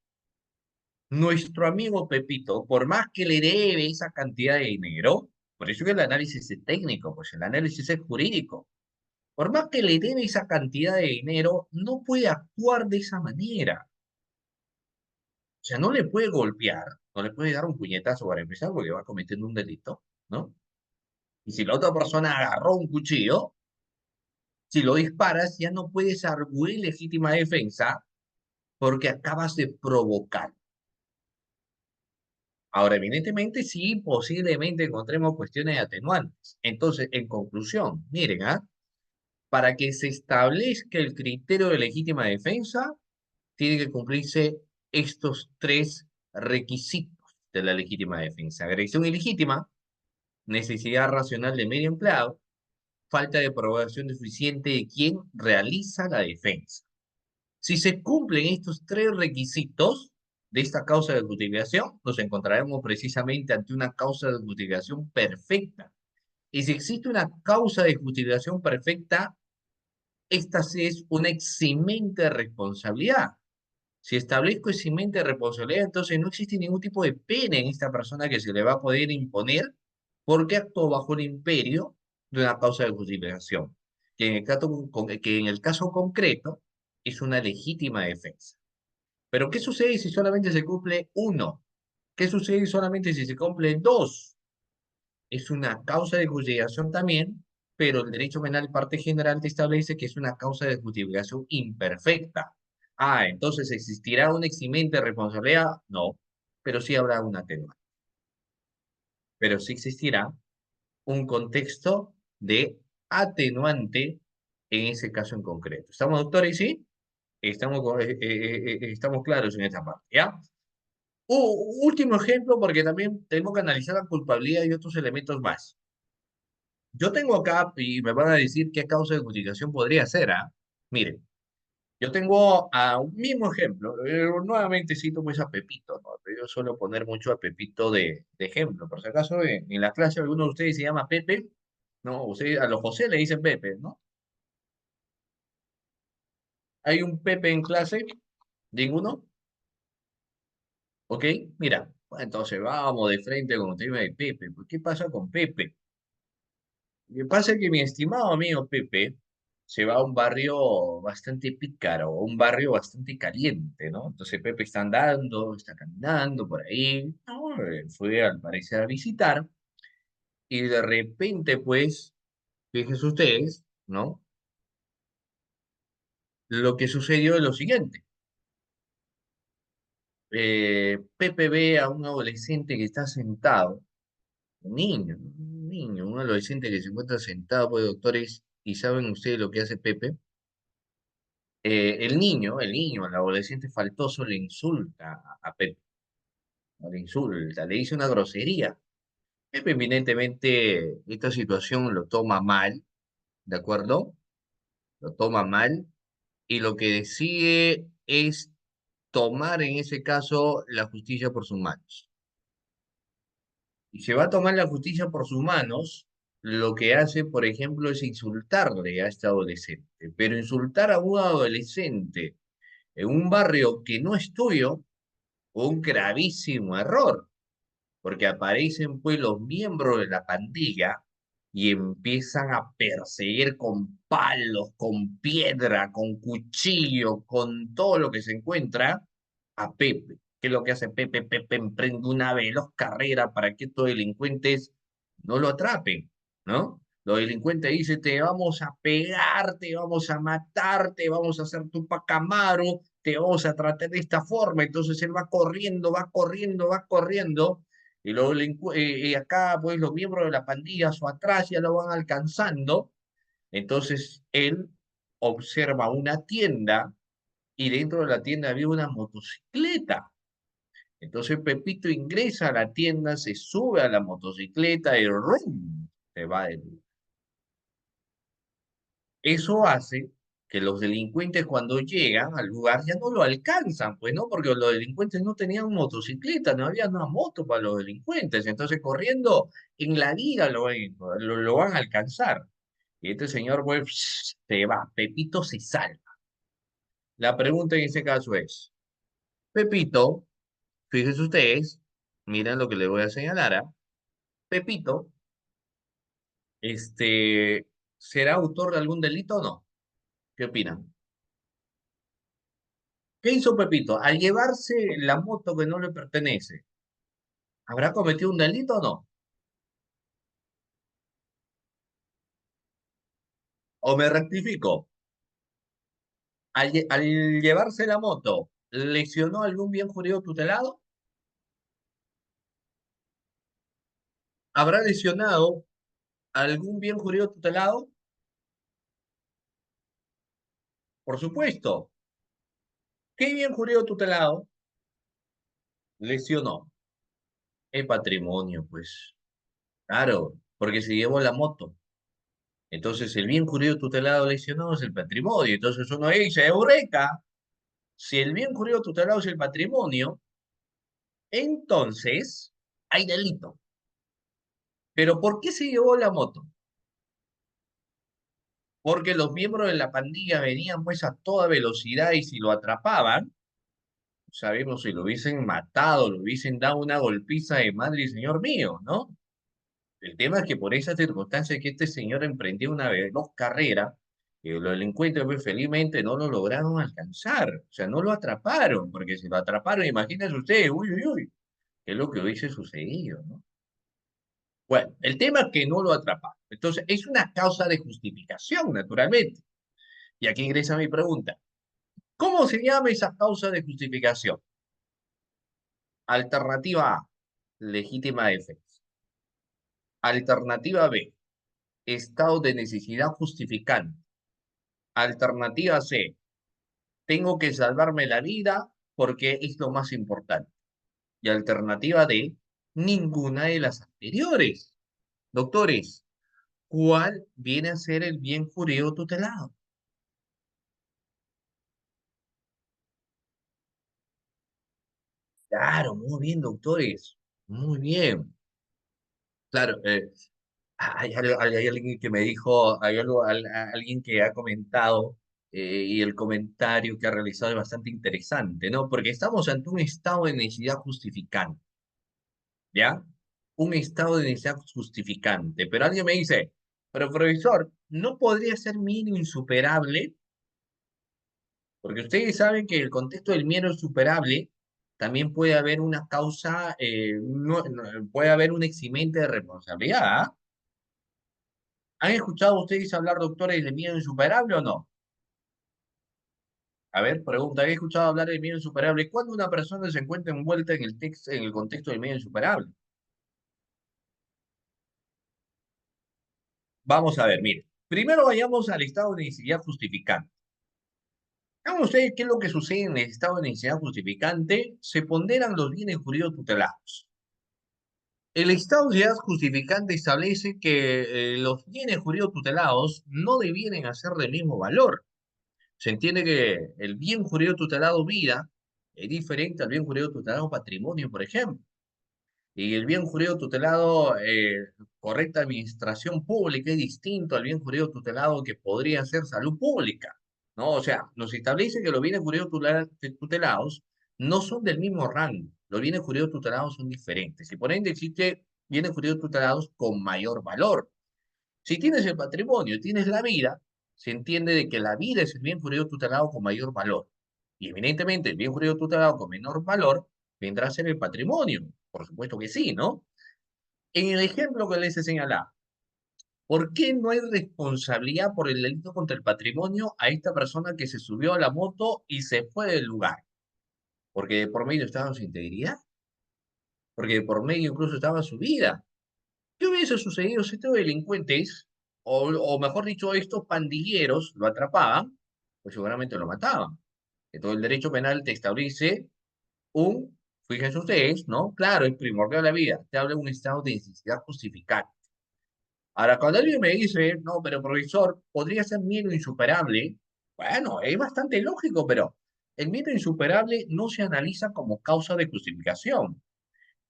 nuestro amigo Pepito, por más que le debe esa cantidad de dinero, por eso que el análisis es técnico, pues el análisis es jurídico. Por más que le debe esa cantidad de dinero, no puede actuar de esa manera. O sea, no le puede golpear, no le puede dar un puñetazo para empezar porque va cometiendo un delito, ¿no? Y si la otra persona agarró un cuchillo, si lo disparas, ya no puedes arguir legítima defensa porque acabas de provocar. Ahora, evidentemente, sí, posiblemente encontremos cuestiones atenuantes. Entonces, en conclusión, miren, ¿ah? Para que se establezca el criterio de legítima defensa, tiene que cumplirse estos tres requisitos de la legítima defensa: agresión ilegítima, necesidad racional del medio empleado, falta de probación suficiente de quien realiza la defensa. Si se cumplen estos tres requisitos de esta causa de justificación, nos encontraremos precisamente ante una causa de justificación perfecta. Y si existe una causa de justificación perfecta, esta sí es una eximente de responsabilidad. Si establezco eximente de responsabilidad, entonces no existe ningún tipo de pena en esta persona que se le va a poder imponer porque actuó bajo el imperio de una causa de justificación, que en el que en el caso concreto es una legítima defensa. Pero ¿qué sucede si solamente se cumple uno? ¿Qué sucede solamente si se cumple dos? Es una causa de justificación también, pero el derecho penal parte general te establece que es una causa de justificación imperfecta. Ah, entonces ¿existirá un eximente de responsabilidad? No, pero sí habrá una atenuante. Pero sí existirá un contexto de atenuante en ese caso en concreto. ¿Estamos, doctores? ¿Sí? Estamos claros en esta parte, ¿ya? Último ejemplo, porque también tenemos que analizar la culpabilidad y otros elementos más. yo tengo acá, y me van a decir qué causa de justificación podría ser, ¿ah? Miren, yo tengo a un mismo ejemplo, nuevamente cito pues a Pepito, ¿no? Pero yo suelo poner mucho a Pepito de ejemplo, por si acaso en la clase alguno de ustedes se llama Pepe, ¿no? Ustedes, a los José le dicen Pepe, ¿no? ¿Hay un Pepe en clase? ¿Ninguno? ¿Ok? Mira, entonces vamos de frente con el tema de Pepe. ¿Pues qué pasa con Pepe? Lo que pasa es que mi estimado amigo Pepe se va a un barrio bastante pícaro, un barrio bastante caliente, ¿no? Entonces Pepe está andando, está caminando por ahí, ¿no? Fue al parecer a visitar y de repente, pues, fíjense ustedes, ¿no? Lo que sucedió es lo siguiente. Pepe ve a un adolescente que está sentado, un niño, un adolescente que se encuentra sentado, pues, doctores, y saben ustedes lo que hace Pepe. El adolescente faltoso le insulta a Pepe, ¿no? Le insulta, le dice una grosería. Pepe evidentemente esta situación lo toma mal, ¿de acuerdo? Lo toma mal y lo que decide es tomar en ese caso la justicia por sus manos. Y se va a tomar la justicia por sus manos, lo que hace, por ejemplo, es insultarle a este adolescente. Pero insultar a un adolescente en un barrio que no es tuyo, un gravísimo error, porque aparecen pues los miembros de la pandilla y empiezan a perseguir con palos, con piedra, con cuchillo, con todo lo que se encuentra a Pepe. ¿Qué es lo que hace Pepe? Pepe emprende una veloz carrera para que estos delincuentes no lo atrapen, ¿no? Los delincuentes dicen, te vamos a pegar, te vamos a matar, te vamos a hacer tu pacamaro, te vamos a tratar de esta forma. Entonces él va corriendo, va corriendo, va corriendo. Y acá, pues, los miembros de la pandilla a su atrás ya lo van alcanzando. Entonces él observa una tienda y dentro de la tienda había una motocicleta. Entonces Pepito ingresa a la tienda, se sube a la motocicleta y ¡rum! Se va del lugar. Eso hace que los delincuentes cuando llegan al lugar ya no lo alcanzan, pues no, porque los delincuentes no tenían motocicleta, no había una moto para los delincuentes, entonces corriendo en la liga lo van a alcanzar. Y este señor pues se va, Pepito se salva. La pregunta en ese caso es, Pepito, fíjense ustedes, miren lo que le voy a señalar, ¿ah? Pepito, este, ¿será autor de algún delito o no? ¿Qué opinan? ¿Qué hizo Pepito? Al llevarse la moto que no le pertenece, ¿habrá cometido un delito o no? O me rectifico, al llevarse la moto, ¿lesionó algún bien jurídico tutelado? ¿Habrá lesionado algún bien jurídico tutelado? Por supuesto. ¿Qué bien jurídico tutelado lesionó? El patrimonio, pues. Claro, porque se llevó la moto. Entonces, el bien jurídico tutelado lesionado es el patrimonio. Entonces uno dice, ¡Eureka! Si el bien jurídico tutelado es el patrimonio, entonces hay delito. Pero ¿por qué se llevó la moto? Porque los miembros de la pandilla venían pues a toda velocidad y si lo atrapaban, sabemos si lo hubiesen matado, lo hubiesen dado una golpiza de madre y señor mío, ¿no? El tema es que por esa circunstancia que este señor emprendió una veloz carrera, los delincuentes pues, felizmente no lo lograron alcanzar, o sea, no lo atraparon, porque si lo atraparon, imagínense ustedes, uy, uy, uy, qué es lo que hubiese sucedido, ¿no? Bueno, el tema es que no lo atraparon. Entonces, es una causa de justificación, naturalmente. Y aquí ingresa mi pregunta. ¿Cómo se llama esa causa de justificación? Alternativa A, legítima defensa. Alternativa B, estado de necesidad justificante. Alternativa C, tengo que salvarme la vida porque es lo más importante. Y alternativa D, ninguna de las anteriores. Doctores, ¿Cuál viene a ser el bien jurídico tutelado? Claro, muy bien, doctores. Muy bien. Claro, hay alguien que me dijo, alguien que ha comentado, y el comentario que ha realizado es bastante interesante, ¿no? Porque estamos ante un estado de necesidad justificante, ¿ya? Un estado de necesidad justificante. Pero alguien me dice, pero profesor, ¿no podría ser mínimo insuperable? Porque ustedes saben que el contexto del miedo insuperable también puede haber una causa, puede haber un eximente de responsabilidad, ¿ah? ¿Han escuchado ustedes hablar, doctores, de miedo insuperable o no? A ver, pregunta, ¿han escuchado hablar del miedo insuperable? ¿Cuándo una persona se encuentra envuelta en el texto, en el contexto del miedo insuperable? Vamos a ver, mire. Primero vayamos al estado de necesidad justificante. Vean ustedes qué es lo que sucede en el estado de necesidad justificante. Se ponderan los bienes jurídicos tutelados. El estado de necesidad justificante establece que los bienes jurídicos tutelados no devienen a ser del mismo valor. Se entiende que el bien jurídico tutelado vida es diferente al bien jurídico tutelado patrimonio, por ejemplo. Y el bien jurídico tutelado correcta administración pública es distinto al bien jurídico tutelado que podría ser salud pública, ¿no? O sea, nos establece que los bienes jurídicos tutelados no son del mismo rango. Los bienes jurídicos tutelados son diferentes y por ende existe bienes jurídicos tutelados con mayor valor. Si tienes el patrimonio, tienes la vida, se entiende de que la vida es el bien jurídico tutelado con mayor valor. Y evidentemente el bien jurídico tutelado con menor valor vendrá a ser el patrimonio. Por supuesto que sí, ¿no? En el ejemplo que les he señalado, ¿por qué no hay responsabilidad por el delito contra el patrimonio a esta persona que se subió a la moto y se fue del lugar? Porque de por medio estaba su integridad, porque de por medio incluso estaba su vida. ¿Qué hubiese sucedido si estos delincuentes, o mejor dicho, estos pandilleros lo atrapaban? Pues seguramente lo mataban. Entonces el derecho penal te establece fíjense ustedes, ¿no? Claro, es primordial la vida. Te habla de un estado de necesidad justificada. Ahora, cuando alguien me dice, no, pero profesor, podría ser miedo insuperable, bueno, es bastante lógico, pero el miedo insuperable no se analiza como causa de justificación.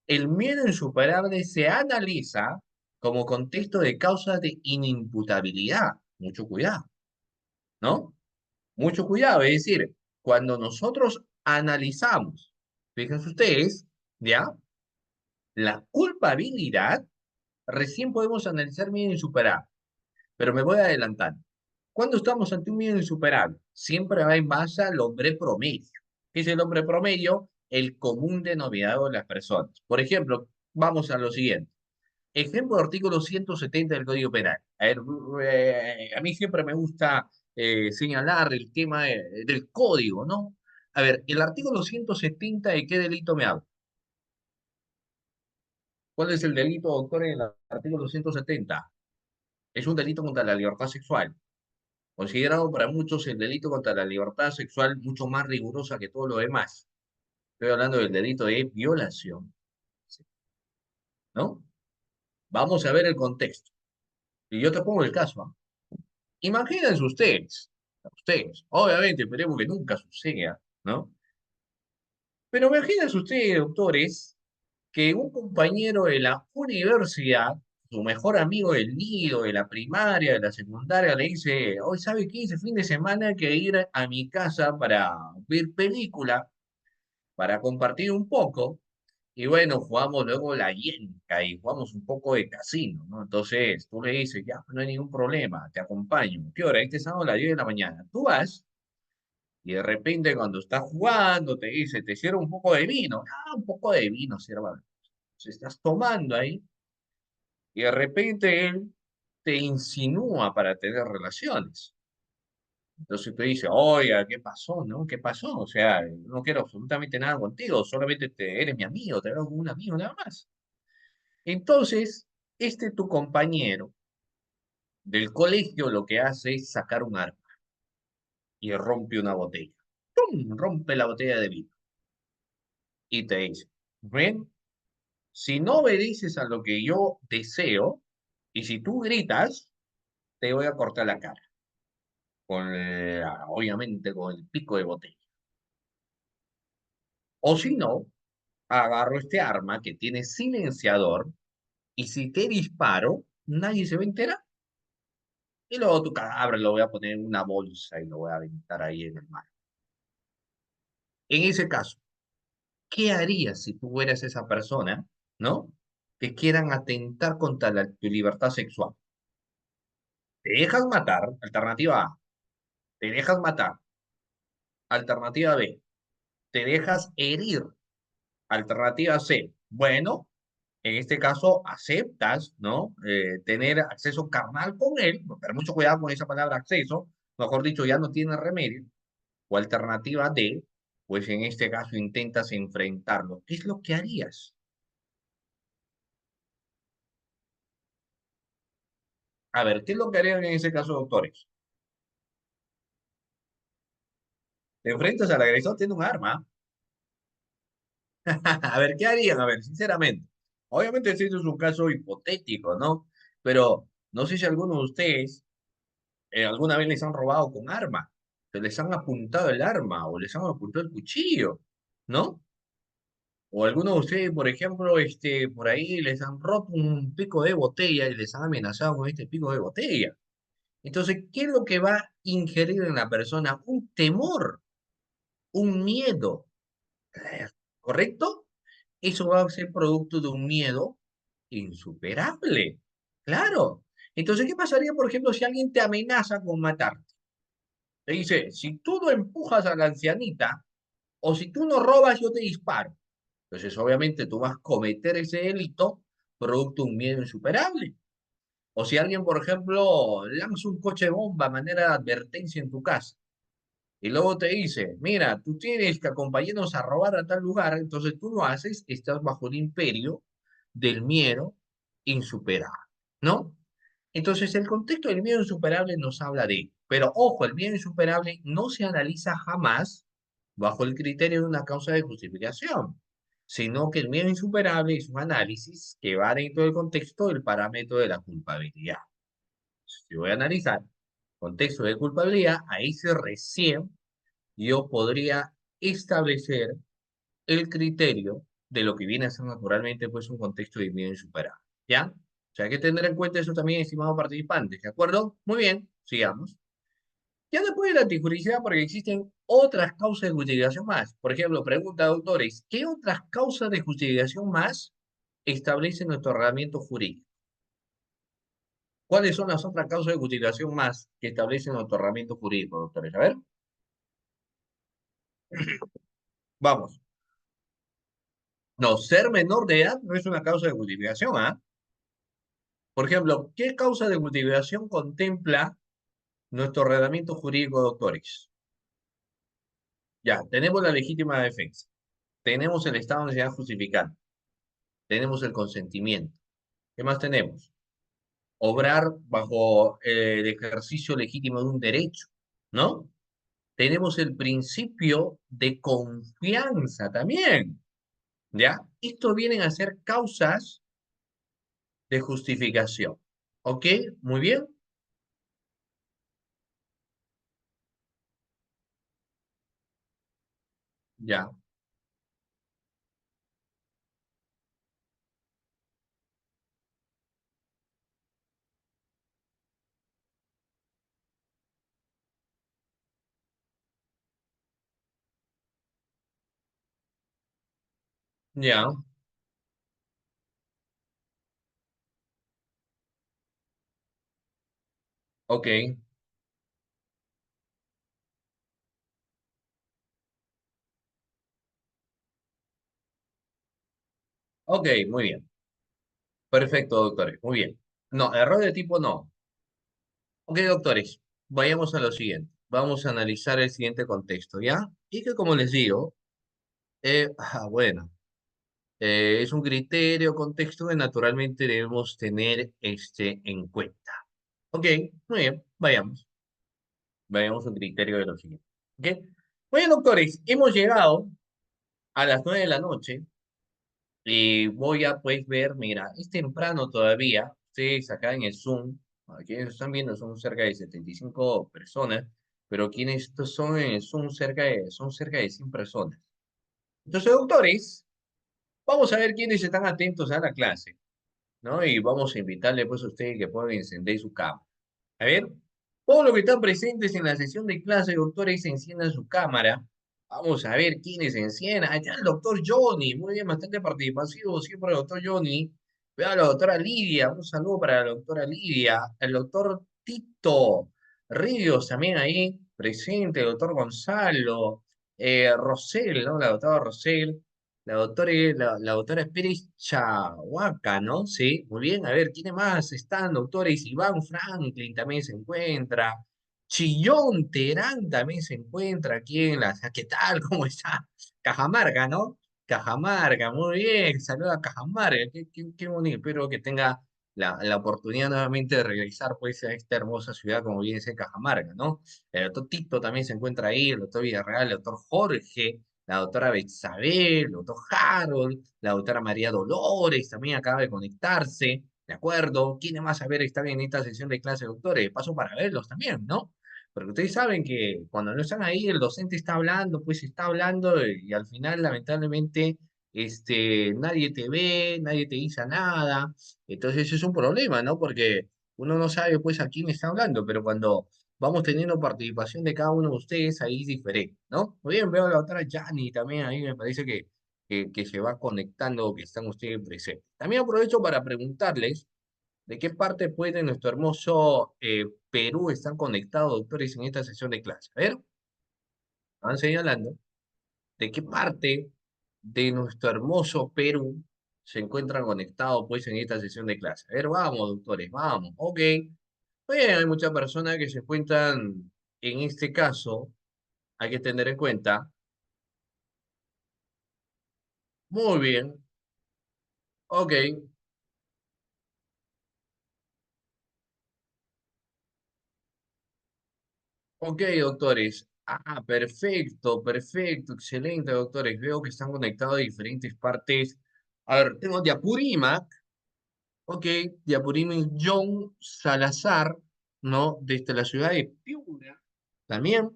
El miedo insuperable se analiza como contexto de causa de inimputabilidad. Mucho cuidado, ¿no? Mucho cuidado. Es decir, cuando nosotros analizamos, fíjense ustedes, ¿ya? La culpabilidad, recién podemos analizar miedo insuperable. Pero me voy a adelantar. Cuando estamos ante un miedo insuperable, siempre va en base al hombre promedio. ¿Qué es el hombre promedio? El común denominador de las personas. Por ejemplo, vamos a lo siguiente. Ejemplo, artículo 170 del Código Penal. A ver, a mí siempre me gusta señalar el tema del código, ¿no? A ver, el artículo 170, ¿de qué delito me habla? ¿Cuál es el delito, doctor, en el artículo 170? Es un delito contra la libertad sexual, considerado para muchos el delito contra la libertad sexual mucho más rigurosa que todo lo demás. Estoy hablando del delito de violación, ¿no? Vamos a ver el contexto. Y yo te pongo el caso, ¿ah? Imagínense ustedes, obviamente esperemos que nunca suceda, ¿no? Pero imagínense ustedes, doctores, que un compañero de la universidad, su mejor amigo del nido, de la primaria, de la secundaria, le dice, hoy ¿sabe qué? Ese fin de semana hay que ir a mi casa para ver película, para compartir un poco. Y bueno, jugamos luego la yenca y jugamos un poco de casino, ¿no? Entonces tú le dices, ya, no hay ningún problema, te acompaño. ¿Qué hora? Este sábado a las 10 de la mañana. Tú vas y de repente cuando estás jugando te dice, te sirve un poco de vino. Ah, un poco de vino, sierva. Se estás tomando ahí y de repente él te insinúa para tener relaciones. Entonces te dice, oiga, ¿qué pasó, no? ¿Qué pasó? O sea, no quiero absolutamente nada contigo, solamente eres mi amigo, te veo como un amigo nada más. Entonces, tu compañero del colegio lo que hace es sacar un arma y rompe una botella. ¡Pum! Rompe la botella de vino y te dice, ven, si no obedeces a lo que yo deseo, y si tú gritas, te voy a cortar la cara, obviamente con el pico de botella. O si no, agarro este arma que tiene silenciador y si te disparo, nadie se va a enterar. Y luego tu cadáver lo voy a poner en una bolsa y lo voy a aventar ahí en el mar. En ese caso, ¿qué harías si tú fueras esa persona, ¿no? Que quieran atentar contra tu libertad sexual. Te dejas matar, alternativa A. Te dejas matar, alternativa B. Te dejas herir, alternativa C. Bueno, en este caso aceptas, ¿no? Tener acceso carnal con él, pero mucho cuidado con esa palabra acceso, mejor dicho, ya no tiene remedio. O alternativa D, pues en este caso intentas enfrentarlo. ¿Qué es lo que harías? A ver, ¿qué es lo que harían en ese caso, doctores? Te enfrentas al agresor, tiene un arma. A ver, ¿qué harían? A ver, sinceramente. Obviamente, este es un caso hipotético, ¿no? Pero no sé si alguno de ustedes alguna vez les han robado con arma, se les han apuntado el arma o les han apuntado el cuchillo, ¿no? O alguno de ustedes, por ejemplo, por ahí les han roto un pico de botella y les han amenazado con este pico de botella. Entonces, ¿qué es lo que va a ingerir en la persona? Un temor, un miedo, ¿correcto? Eso va a ser producto de un miedo insuperable. Claro. Entonces, ¿qué pasaría, por ejemplo, si alguien te amenaza con matarte? Te dice, si tú no empujas a la ancianita o si tú no robas, yo te disparo. Entonces, obviamente, tú vas a cometer ese delito producto de un miedo insuperable. O si alguien, por ejemplo, lanza un coche bomba a manera de advertencia en tu casa y luego te dice, mira, tú tienes que acompañarnos a robar a tal lugar, entonces tú lo haces, estás bajo el imperio del miedo insuperable, ¿no? Entonces el contexto del miedo insuperable nos habla de, pero ojo, el miedo insuperable no se analiza jamás bajo el criterio de una causa de justificación, sino que el miedo insuperable es un análisis que va dentro del contexto del parámetro de la culpabilidad. Si voy a analizar contexto de culpabilidad, ahí se recién yo podría establecer el criterio de lo que viene a ser naturalmente pues un contexto de miedo insuperable, ¿ya? O sea, hay que tener en cuenta eso también, estimados participantes, ¿de acuerdo? Muy bien, sigamos. Ya después de la antijuricidad, porque existen otras causas de justificación más. Por ejemplo, pregunta, doctores, ¿qué otras causas de justificación más establece nuestro ordenamiento jurídico? ¿Cuáles son las otras causas de justificación más que establece nuestro ordenamiento jurídico, doctores? A ver, vamos. No, ser menor de edad no es una causa de justificación, ¿ah? Por ejemplo, ¿qué causa de justificación contempla nuestro ordenamiento jurídico, doctores? Ya, tenemos la legítima defensa, tenemos el estado de necesidad justificante, tenemos el consentimiento. ¿Qué más tenemos? Obrar bajo el ejercicio legítimo de un derecho, ¿no? Tenemos el principio de confianza también, ¿ya? Estos vienen a ser causas de justificación. ¿Ok? Muy bien. Ya, ya, ok, ok, muy bien. Perfecto, doctores, muy bien. No, error de tipo no. Ok, doctores, vayamos a lo siguiente. Vamos a analizar el siguiente contexto, ¿ya? Y que como les digo, bueno, es un criterio, contexto que naturalmente debemos tener en cuenta. Ok, muy bien, vayamos. Vayamos al criterio de lo siguiente. Ok, muy bien, doctores, hemos llegado a las 9 de la noche y voy a pues ver, mira, es temprano todavía, ustedes acá en el Zoom. Quienes están viendo son cerca de 75 personas, pero quienes estos son, son cerca de 100 personas. Entonces, doctores, vamos a ver quiénes están atentos a la clase, ¿no? Y vamos a invitarle pues a ustedes que puedan encender su cámara. A ver, todos los que están presentes en la sesión de clase, doctores, enciendan su cámara. Vamos a ver quiénes enciendan. Allá el doctor Johnny, muy bien, bastante participativo siempre el doctor Johnny. Veo a la doctora Lidia, un saludo para la doctora Lidia. El doctor Tito Ríos también ahí presente, el doctor Gonzalo, Rosel, ¿no? La doctora Rosel. La doctora Pérez Chahuaca, ¿no? Sí, muy bien. A ver, ¿quiénes más están, doctores? Iván Franklin también se encuentra. Chillón Terán también se encuentra aquí en la... ¿Qué tal? ¿Cómo está? Cajamarca, ¿no? Cajamarca, muy bien. Saluda a Cajamarca. Qué bonito. Espero que tenga la oportunidad nuevamente de regresar pues a esta hermosa ciudad como viene ser Cajamarca, ¿no? El doctor Tito también se encuentra ahí, el doctor Villarreal, el doctor Jorge, la doctora Betsabel, el doctor Harold, la doctora María Dolores también acaba de conectarse, ¿de acuerdo? ¿Quién más a ver está bien en esta sesión de clase, doctores? Paso para verlos también, ¿no? Porque ustedes saben que cuando no están ahí, el docente está hablando, pues está hablando y al final, lamentablemente, nadie te ve, nadie te dice nada. Entonces, eso es un problema, ¿no? Porque uno no sabe, pues, a quién está hablando, pero cuando vamos teniendo participación de cada uno de ustedes, ahí es diferente, ¿no? Muy bien, veo a la otra Yanni también, ahí me parece que se va conectando, que están ustedes presentes. También aprovecho para preguntarles de qué parte, pues, de nuestro hermoso Perú están conectados, doctores, en esta sesión de clase. A ver, van señalando de qué parte de nuestro hermoso Perú se encuentran conectados, pues, en esta sesión de clase. A ver, vamos, doctores, vamos, ok. Bien, hay muchas personas que se encuentran, en este caso, hay que tener en cuenta. Muy bien, ok, ok, doctores. Ah, perfecto, perfecto, excelente, doctores. Veo que están conectados a diferentes partes. A ver, tengo de Apurímac, ok, de Apurímac, John Salazar, ¿no? Desde la ciudad de Piura, también.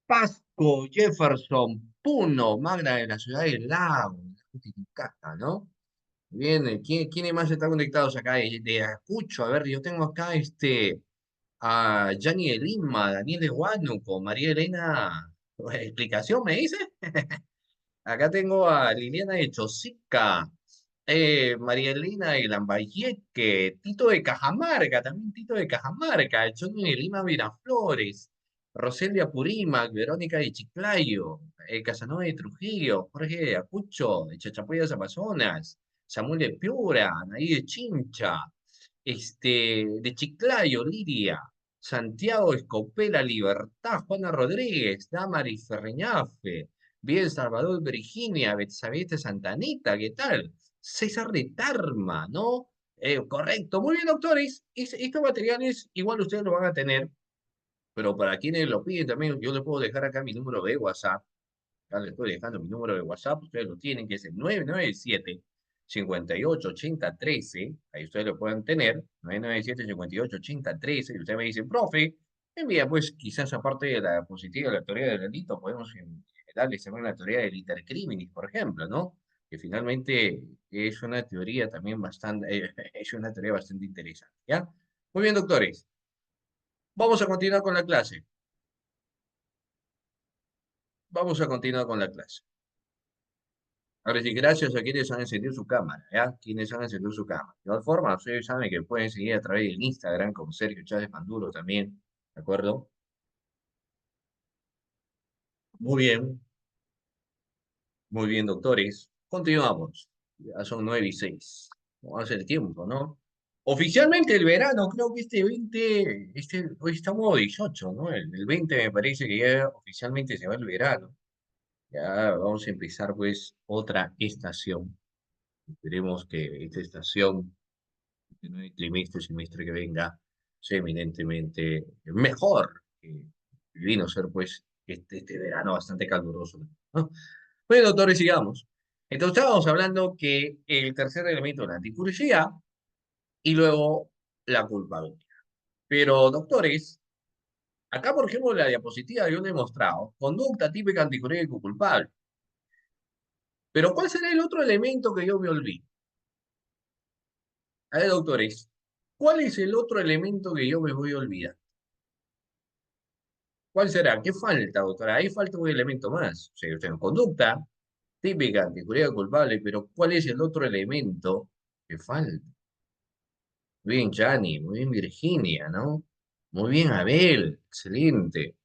Pasco, Jefferson, Puno, Magna de la ciudad del Lago, Titicaca, ¿no? Bien, ¿quiénes más están conectados acá? De Ayacucho, a ver, yo tengo acá a Gianni de Lima, Daniel de Huánuco, María Elena, ¿explicación me dice? Acá tengo a Liliana de Chosica, María Elena de Lambayeque, Tito de Cajamarca, también Tito de Cajamarca, Johnny de Lima Miraflores, Rosel de Apurímac, Verónica de Chiclayo, Casanova de Trujillo, Jorge de Acucho, de Chachapoyas Amazonas, Samuel de Piura, Anaí de Chincha, de Chiclayo, Lidia, Santiago Escopela, Libertad, Juana Rodríguez, Damaris Ferreñafe, bien, Salvador, Virginia, Betsabé Santanita, ¿qué tal? César de Tarma, ¿no? Correcto, muy bien, doctores. Estos materiales igual ustedes lo van a tener, pero para quienes lo piden también, yo les puedo dejar acá mi número de WhatsApp. Acá les estoy dejando mi número de WhatsApp, ustedes lo tienen, que es el 997 588013. Ahí ustedes lo pueden tener, 997 588013. Y usted me dice, profe, envía pues quizás aparte de la positiva de la teoría del delito, podemos darles también la teoría del intercriminis, por ejemplo, ¿no? Que finalmente es una teoría también bastante, es una teoría bastante interesante, ¿ya? Muy bien, doctores. Vamos a continuar con la clase. Vamos a continuar con la clase. Ahora sí, gracias a quienes han encendido su cámara, ¿ya? Quienes han encendido su cámara. De igual forma, ustedes saben que pueden seguir a través del Instagram como Sergio Chávez Manduro también, ¿de acuerdo? Muy bien, doctores. Continuamos. Ya son 9:06. Vamos a hacer el tiempo, ¿no? Oficialmente el verano, creo que hoy estamos 18, ¿no? El 20 me parece que ya oficialmente se va el verano. Ya vamos a empezar pues otra estación. Esperemos que esta estación en el trimestre, semestre que venga, sea eminentemente mejor que vino a ser, pues, este verano bastante caluroso, ¿no? Bueno, doctores, sigamos. Entonces, estábamos hablando que el tercer elemento es la anticuriosidad y luego la culpabilidad. Pero, doctores, acá, por ejemplo, en la diapositiva yo le he mostrado conducta típica antijurídico culpable. Pero, ¿cuál será el otro elemento que yo me olvido? A ver, doctores, ¿cuál es el otro elemento que yo me voy a olvidar? ¿Cuál será? ¿Qué falta, doctora? Ahí falta un elemento más. O sea, conducta típica antijurídico culpable, pero ¿cuál es el otro elemento que falta? Muy bien, Jani, muy bien, Virginia, ¿no? Muy bien, Abel, excelente.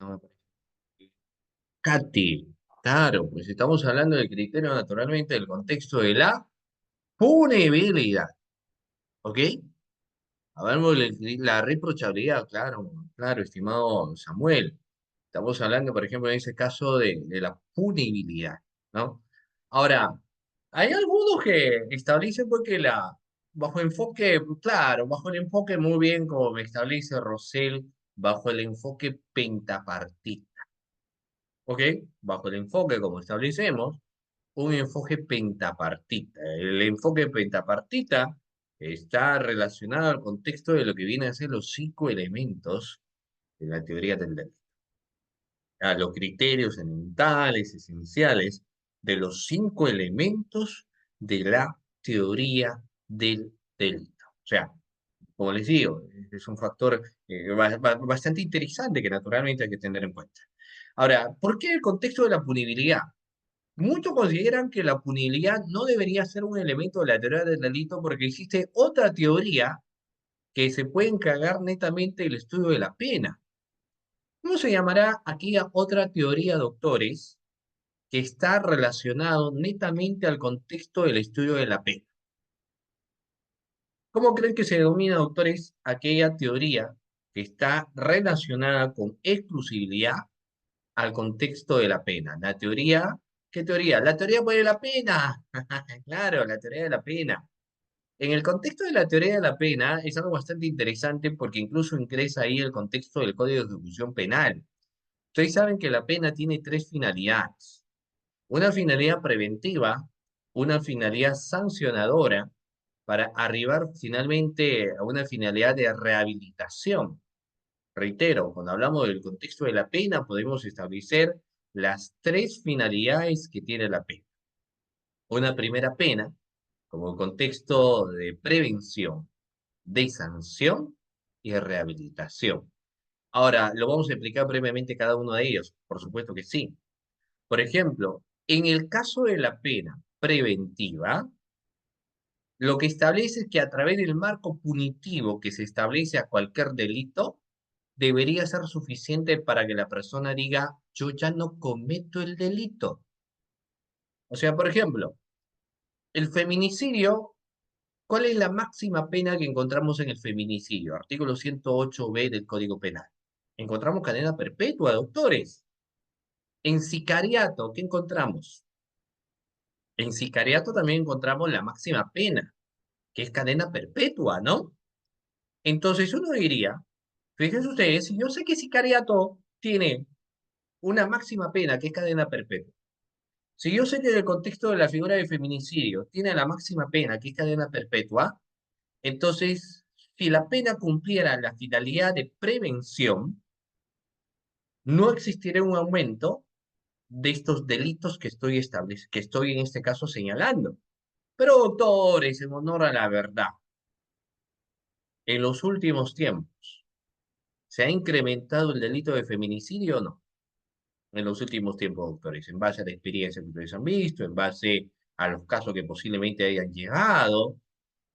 No me parece. Katy, claro, pues estamos hablando del criterio naturalmente del contexto de la punibilidad, ¿ok? Hablamos de la reprochabilidad, claro, claro, estimado Samuel. Estamos hablando, por ejemplo, en ese caso de la punibilidad, ¿no? Ahora, hay algunos que establecen porque bajo enfoque, claro, bajo el enfoque muy bien, como me establece Rosell, bajo el enfoque pentapartita, ¿ok? Bajo el enfoque, como establecemos, un enfoque pentapartita. El enfoque pentapartita está relacionado al contexto de lo que vienen a ser los cinco elementos de la teoría del delito, a los criterios elementales, esenciales, de los cinco elementos de la teoría del delito. O sea, como les digo, es un factor bastante interesante que naturalmente hay que tener en cuenta. Ahora, ¿por qué el contexto de la punibilidad? Muchos consideran que la punibilidad no debería ser un elemento de la teoría del delito porque existe otra teoría que se puede encargar netamente del estudio de la pena. ¿Cómo se llamará aquella otra teoría, doctores, que está relacionado netamente al contexto del estudio de la pena? ¿Cómo creen que se denomina, doctores, aquella teoría que está relacionada con exclusividad al contexto de la pena? La teoría, ¿qué teoría? La teoría de la pena. Claro, la teoría de la pena. En el contexto de la teoría de la pena es algo bastante interesante porque incluso ingresa ahí el contexto del Código de Ejecución Penal. Ustedes saben que la pena tiene tres finalidades. Una finalidad preventiva, una finalidad sancionadora, para arribar finalmente a una finalidad de rehabilitación. Reitero, cuando hablamos del contexto de la pena, podemos establecer las tres finalidades que tiene la pena. Una primera pena, como contexto de prevención, de sanción y de rehabilitación. Ahora, ¿lo vamos a explicar brevemente cada uno de ellos? Por supuesto que sí. Por ejemplo, en el caso de la pena preventiva, lo que establece es que a través del marco punitivo que se establece a cualquier delito, debería ser suficiente para que la persona diga, yo ya no cometo el delito. O sea, por ejemplo, el feminicidio, ¿cuál es la máxima pena que encontramos en el feminicidio? Artículo 108b del Código Penal. Encontramos cadena perpetua, doctores. En sicariato, ¿qué encontramos? En sicariato también encontramos la máxima pena, que es cadena perpetua, ¿no? Entonces uno diría, fíjense ustedes, si yo sé que sicariato tiene una máxima pena, que es cadena perpetua, si yo sé que en el contexto de la figura de feminicidio tiene la máxima pena, que es cadena perpetua, entonces, si la pena cumpliera la finalidad de prevención, no existiría un aumento de estos delitos que estoy en este caso señalando. Pero doctores, en honor a la verdad, en los últimos tiempos, ¿se ha incrementado el delito de feminicidio o no? En los últimos tiempos, doctores, en base a la experiencia que ustedes han visto, en base a los casos que posiblemente hayan llegado,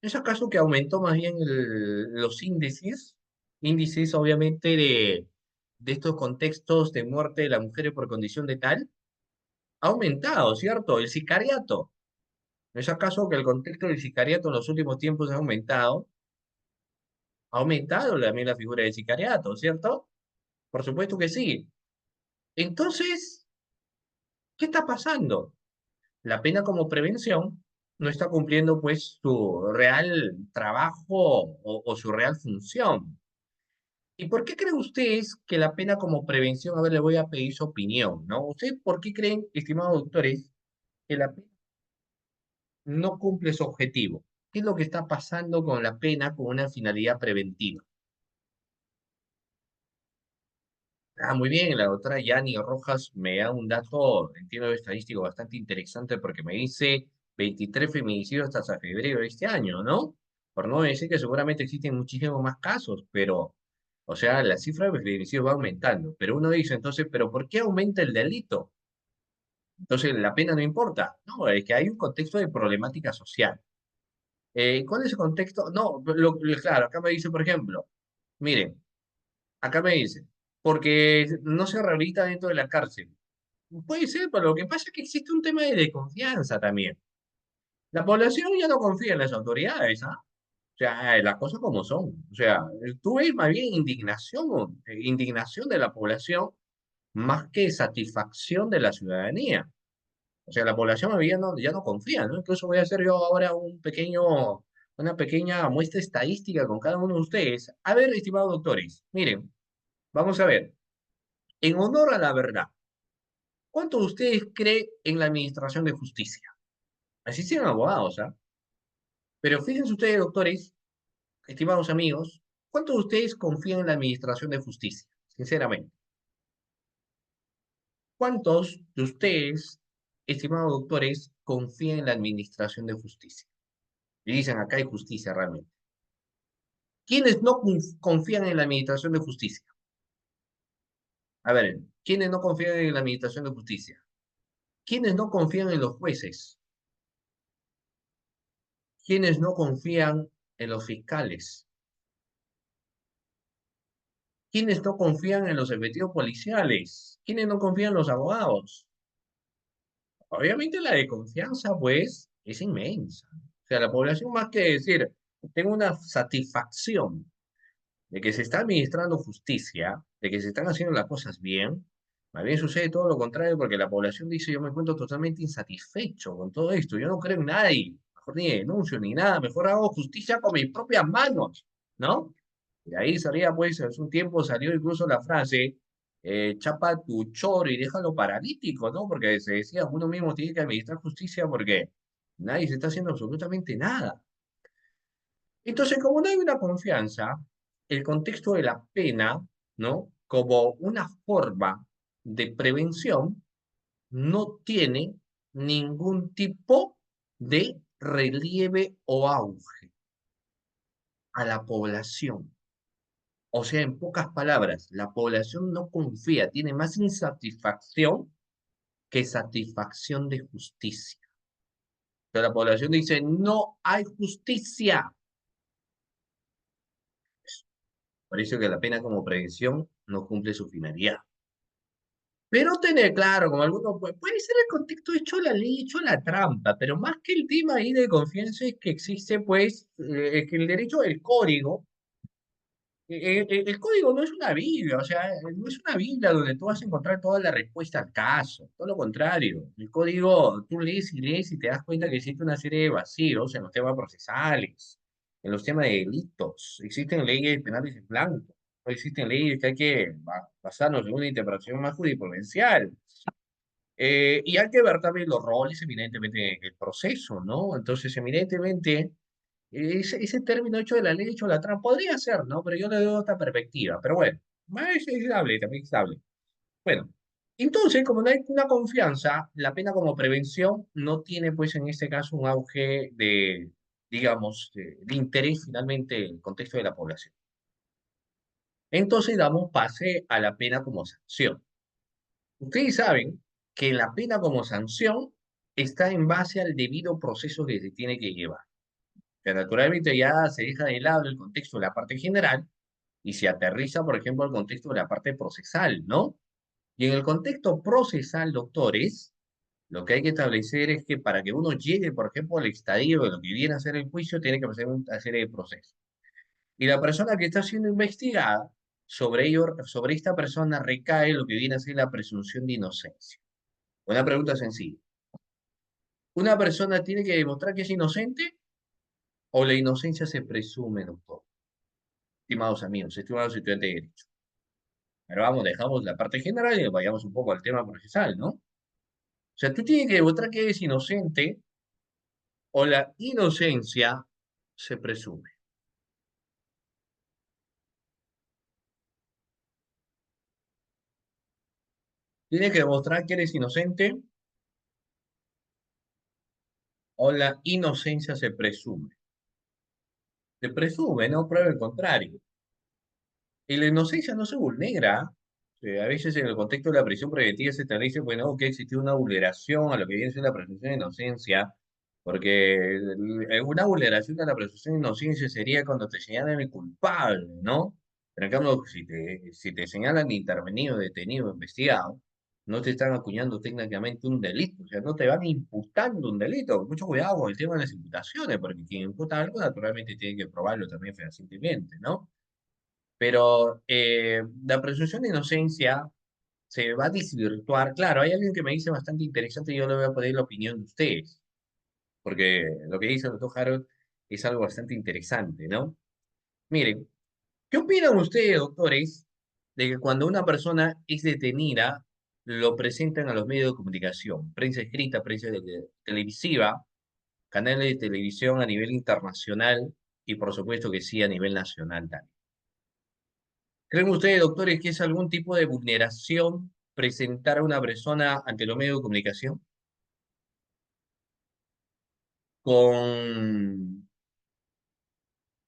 ¿es acaso que aumentó más bien los índices? Índices, obviamente, de estos contextos de muerte de las mujeres por condición de tal. Ha aumentado, ¿cierto? El sicariato. ¿No es acaso que el contexto del sicariato en los últimos tiempos ha aumentado? Ha aumentado también la figura del sicariato, ¿cierto? Por supuesto que sí. Entonces, ¿qué está pasando? La pena como prevención no está cumpliendo pues su real trabajo o su real función. ¿Y por qué creen ustedes que la pena como prevención, a ver, le voy a pedir su opinión, ¿no? ¿Ustedes por qué creen, estimados doctores, que la pena no cumple su objetivo. ¿Qué es lo que está pasando con la pena con una finalidad preventiva? Ah, muy bien, la doctora Yani Rojas me da un dato, entiendo, estadístico bastante interesante porque me dice 23 feminicidios hasta febrero de este año, ¿no? Por no decir que seguramente existen muchísimos más casos, pero, o sea, la cifra de feminicidios va aumentando. Pero uno dice entonces, ¿pero por qué aumenta el delito? Entonces, la pena no importa. No, es que hay un contexto de problemática social. ¿Cuál es el contexto? No, claro, acá me dice, por ejemplo, miren, acá me dice, porque no se rehabilita dentro de la cárcel. Puede ser, pero lo que pasa es que existe un tema de desconfianza también. La población ya no confía en las autoridades, ¿ah? O sea, las cosas como son. O sea, tú ves más bien indignación de la población más que satisfacción de la ciudadanía. O sea, la población más bien ya no confía, ¿no? Incluso voy a hacer yo ahora una pequeña muestra estadística con cada uno de ustedes. A ver, estimados doctores, miren, vamos a ver. En honor a la verdad, ¿cuántos de ustedes creen en la administración de justicia? Así sean abogados, ¿ah? Pero fíjense ustedes, doctores, estimados amigos, ¿cuántos de ustedes confían en la administración de justicia? Sinceramente. ¿Cuántos de ustedes, estimados doctores, confían en la administración de justicia? Y dicen, acá hay justicia realmente. ¿Quiénes no confían en la administración de justicia? A ver, ¿quiénes no confían en la administración de justicia? ¿Quiénes no confían en los jueces? ¿Quiénes no confían en los fiscales? ¿Quiénes no confían en los efectivos policiales? ¿Quiénes no confían en los abogados? Obviamente la desconfianza, pues, es inmensa. O sea, la población más que decir, tengo una satisfacción de que se está administrando justicia, de que se están haciendo las cosas bien, más bien sucede todo lo contrario porque la población dice, yo me encuentro totalmente insatisfecho con todo esto, yo no creo en nadie, mejor ni denuncio ni nada, mejor hago justicia con mis propias manos, ¿no? Y ahí salía, pues, hace un tiempo salió incluso la frase, chapa tu choro y déjalo paralítico, ¿no? Porque se decía, uno mismo tiene que administrar justicia porque nadie se está haciendo absolutamente nada. Entonces, como no hay una confianza, el contexto de la pena, ¿no? Como una forma de prevención, no tiene ningún tipo de relieve o auge a la población. O sea, en pocas palabras, la población no confía, tiene más insatisfacción que satisfacción de justicia. Pero la población dice, no hay justicia. Por eso que la pena como prevención no cumple su finalidad. Pero tener claro, como algunos, puede ser el contexto hecho la ley, hecho la trampa, pero más que el tema ahí de confianza es que existe, pues, que el derecho, el código, el código no es una Biblia, o sea, no es una Biblia donde tú vas a encontrar toda la respuesta al caso, todo lo contrario. El código, tú lees y te das cuenta que existe una serie de vacíos en los temas procesales, en los temas de delitos. Existen leyes penales en blanco, no existen leyes que hay que basarnos en una interpretación más jurisprudencial. Y hay que ver también los roles, evidentemente, en el proceso, ¿no? Entonces, evidentemente, ese término hecho de la ley, hecho de la trampa, podría ser, ¿no? Pero yo le doy otra perspectiva. Pero bueno, es estable, también es estable. Bueno, entonces, como no hay una confianza, la pena como prevención no tiene, pues, en este caso, un auge de, digamos, de interés finalmente en el contexto de la población. Entonces, damos pase a la pena como sanción. Ustedes saben que la pena como sanción está en base al debido proceso que se tiene que llevar. Que naturalmente ya se deja de lado el contexto de la parte general y se aterriza, por ejemplo, al contexto de la parte procesal, ¿no? Y en el contexto procesal, doctores, lo que hay que establecer es que para que uno llegue, por ejemplo, al estadio de lo que viene a ser el juicio, tiene que pasar una serie de procesos. Y la persona que está siendo investigada, sobre esta persona recae lo que viene a ser la presunción de inocencia. Una pregunta sencilla. ¿Una persona tiene que demostrar que es inocente o la inocencia se presume, doctor? Estimados amigos, estimados estudiantes de Derecho. Pero vamos, dejamos la parte general y vayamos un poco al tema procesal, ¿no? O sea, tú tienes que demostrar que eres inocente o la inocencia se presume. Tienes que demostrar que eres inocente o la inocencia se presume. Se presume, no prueba el contrario. Y la inocencia no se vulnera. A veces en el contexto de la prisión preventiva se establece, bueno, que existió una vulneración a lo que viene siendo la presunción de inocencia, porque una vulneración de la presunción de inocencia sería cuando te señalan el culpable, ¿no? Pero en cambio, si te señalan intervenido, detenido, investigado, no te están acuñando técnicamente un delito, o sea, no te van imputando un delito. Mucho cuidado con el tema de las imputaciones, porque quien imputa algo naturalmente tiene que probarlo también fehacientemente, ¿no? Pero la presunción de inocencia se va a desvirtuar. Claro, hay alguien que me dice bastante interesante y yo le voy a pedir la opinión de ustedes, porque lo que dice el doctor Harold es algo bastante interesante, ¿no? Miren, ¿qué opinan ustedes, doctores, de que cuando una persona es detenida, lo presentan a los medios de comunicación, prensa escrita, prensa televisiva, canales de televisión a nivel internacional y por supuesto que sí a nivel nacional también? ¿Creen ustedes, doctores, que es algún tipo de vulneración presentar a una persona ante los medios de comunicación con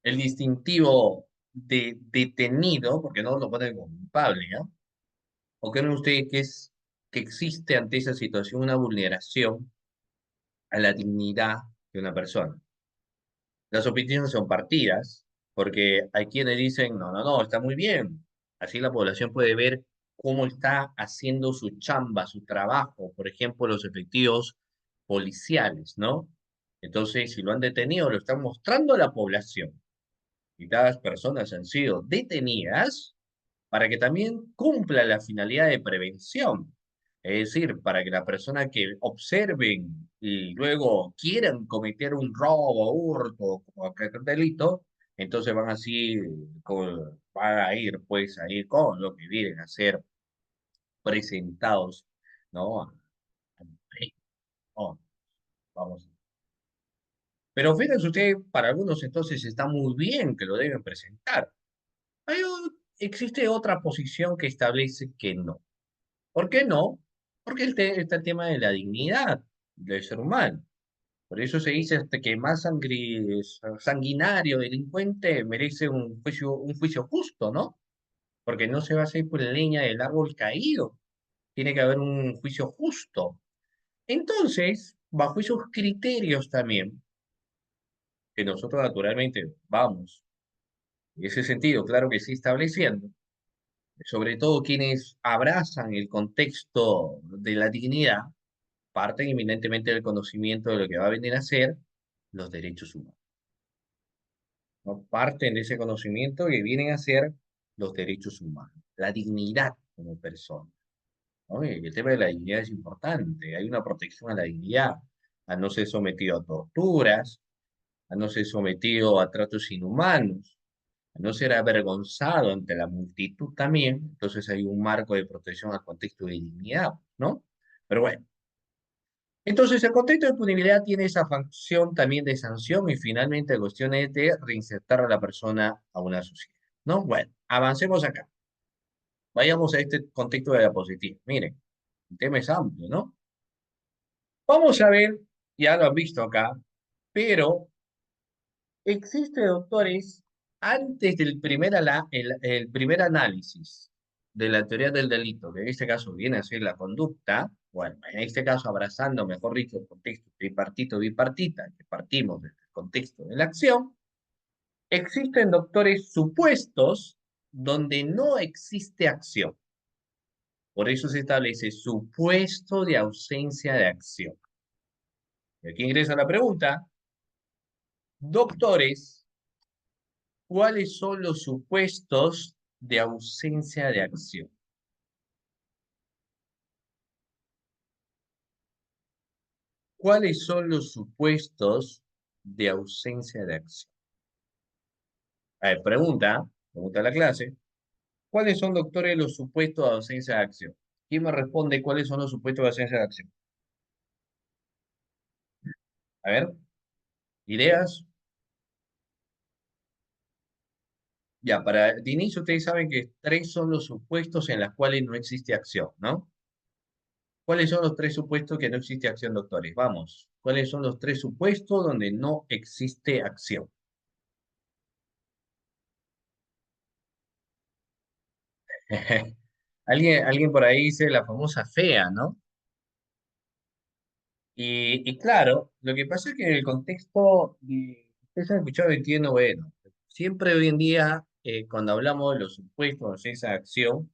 el distintivo de detenido, porque no lo ponen como culpable, ¿no? ¿O creen ustedes que existe ante esa situación una vulneración a la dignidad de una persona? Las opiniones son partidas, porque hay quienes dicen, no, no, no, está muy bien. Así la población puede ver cómo está haciendo su chamba, su trabajo, por ejemplo, los efectivos policiales, ¿no? Entonces, si lo han detenido, lo están mostrando a la población. Y las personas han sido detenidas para que también cumpla la finalidad de prevención. Es decir, para que la persona que observen y luego quieran cometer un robo, hurto o cualquier delito, entonces van así, van a ir pues ahí con lo que vienen a ser presentados, ¿no? No, vamos. Pero fíjense ustedes, para algunos entonces está muy bien que lo deben presentar. Existe otra posición que establece que no. ¿Por qué no? Porque está el tema de la dignidad del ser humano. Por eso se dice hasta que más sanguinario delincuente merece un juicio justo, ¿no? Porque no se va a hacer por la leña del árbol caído. Tiene que haber un juicio justo. Entonces, bajo esos criterios también, que nosotros naturalmente vamos, en ese sentido, claro que sí, estableciendo, sobre todo quienes abrazan el contexto de la dignidad, parten eminentemente del conocimiento de lo que va a venir a ser los derechos humanos, ¿no? Parten de ese conocimiento que vienen a ser los derechos humanos, la dignidad como persona, ¿no? Y el tema de la dignidad es importante, hay una protección a la dignidad, a no ser sometido a torturas, a no ser sometido a tratos inhumanos, a no ser avergonzado ante la multitud también, entonces hay un marco de protección al contexto de dignidad, ¿no? Pero bueno. Entonces, el contexto de punibilidad tiene esa función también de sanción y finalmente cuestiones de reinsertar a la persona a una sociedad, ¿no? Bueno, avancemos acá. Vayamos a este contexto de la positiva. Miren, el tema es amplio, ¿no? Vamos a ver, ya lo han visto acá, pero existe, doctores, antes del el primer análisis de la teoría del delito, que en este caso viene a ser la conducta, bueno, en este caso abrazando, mejor dicho, el contexto tripartito bipartita, que partimos del contexto de la acción, existen, doctores, supuestos donde no existe acción. Por eso se establece supuesto de ausencia de acción. Y aquí ingresa la pregunta, doctores, ¿cuáles son los supuestos de ausencia de acción? ¿Cuáles son los supuestos de ausencia de acción? A ver, pregunta a la clase. ¿Cuáles son, doctores, los supuestos de ausencia de acción? ¿Quién me responde cuáles son los supuestos de ausencia de acción? A ver. ¿Ideas? Ya, para de inicio ustedes saben que tres son los supuestos en los cuales no existe acción, ¿no? ¿Cuáles son los tres supuestos que no existe acción, doctores? Vamos. ¿Cuáles son los tres supuestos donde no existe acción? Alguien por ahí dice la famosa fea, ¿no? Y claro, lo que pasa es que en el contexto, ustedes han escuchado, entiendo, bueno, siempre hoy en día, cuando hablamos de los supuestos de esa acción,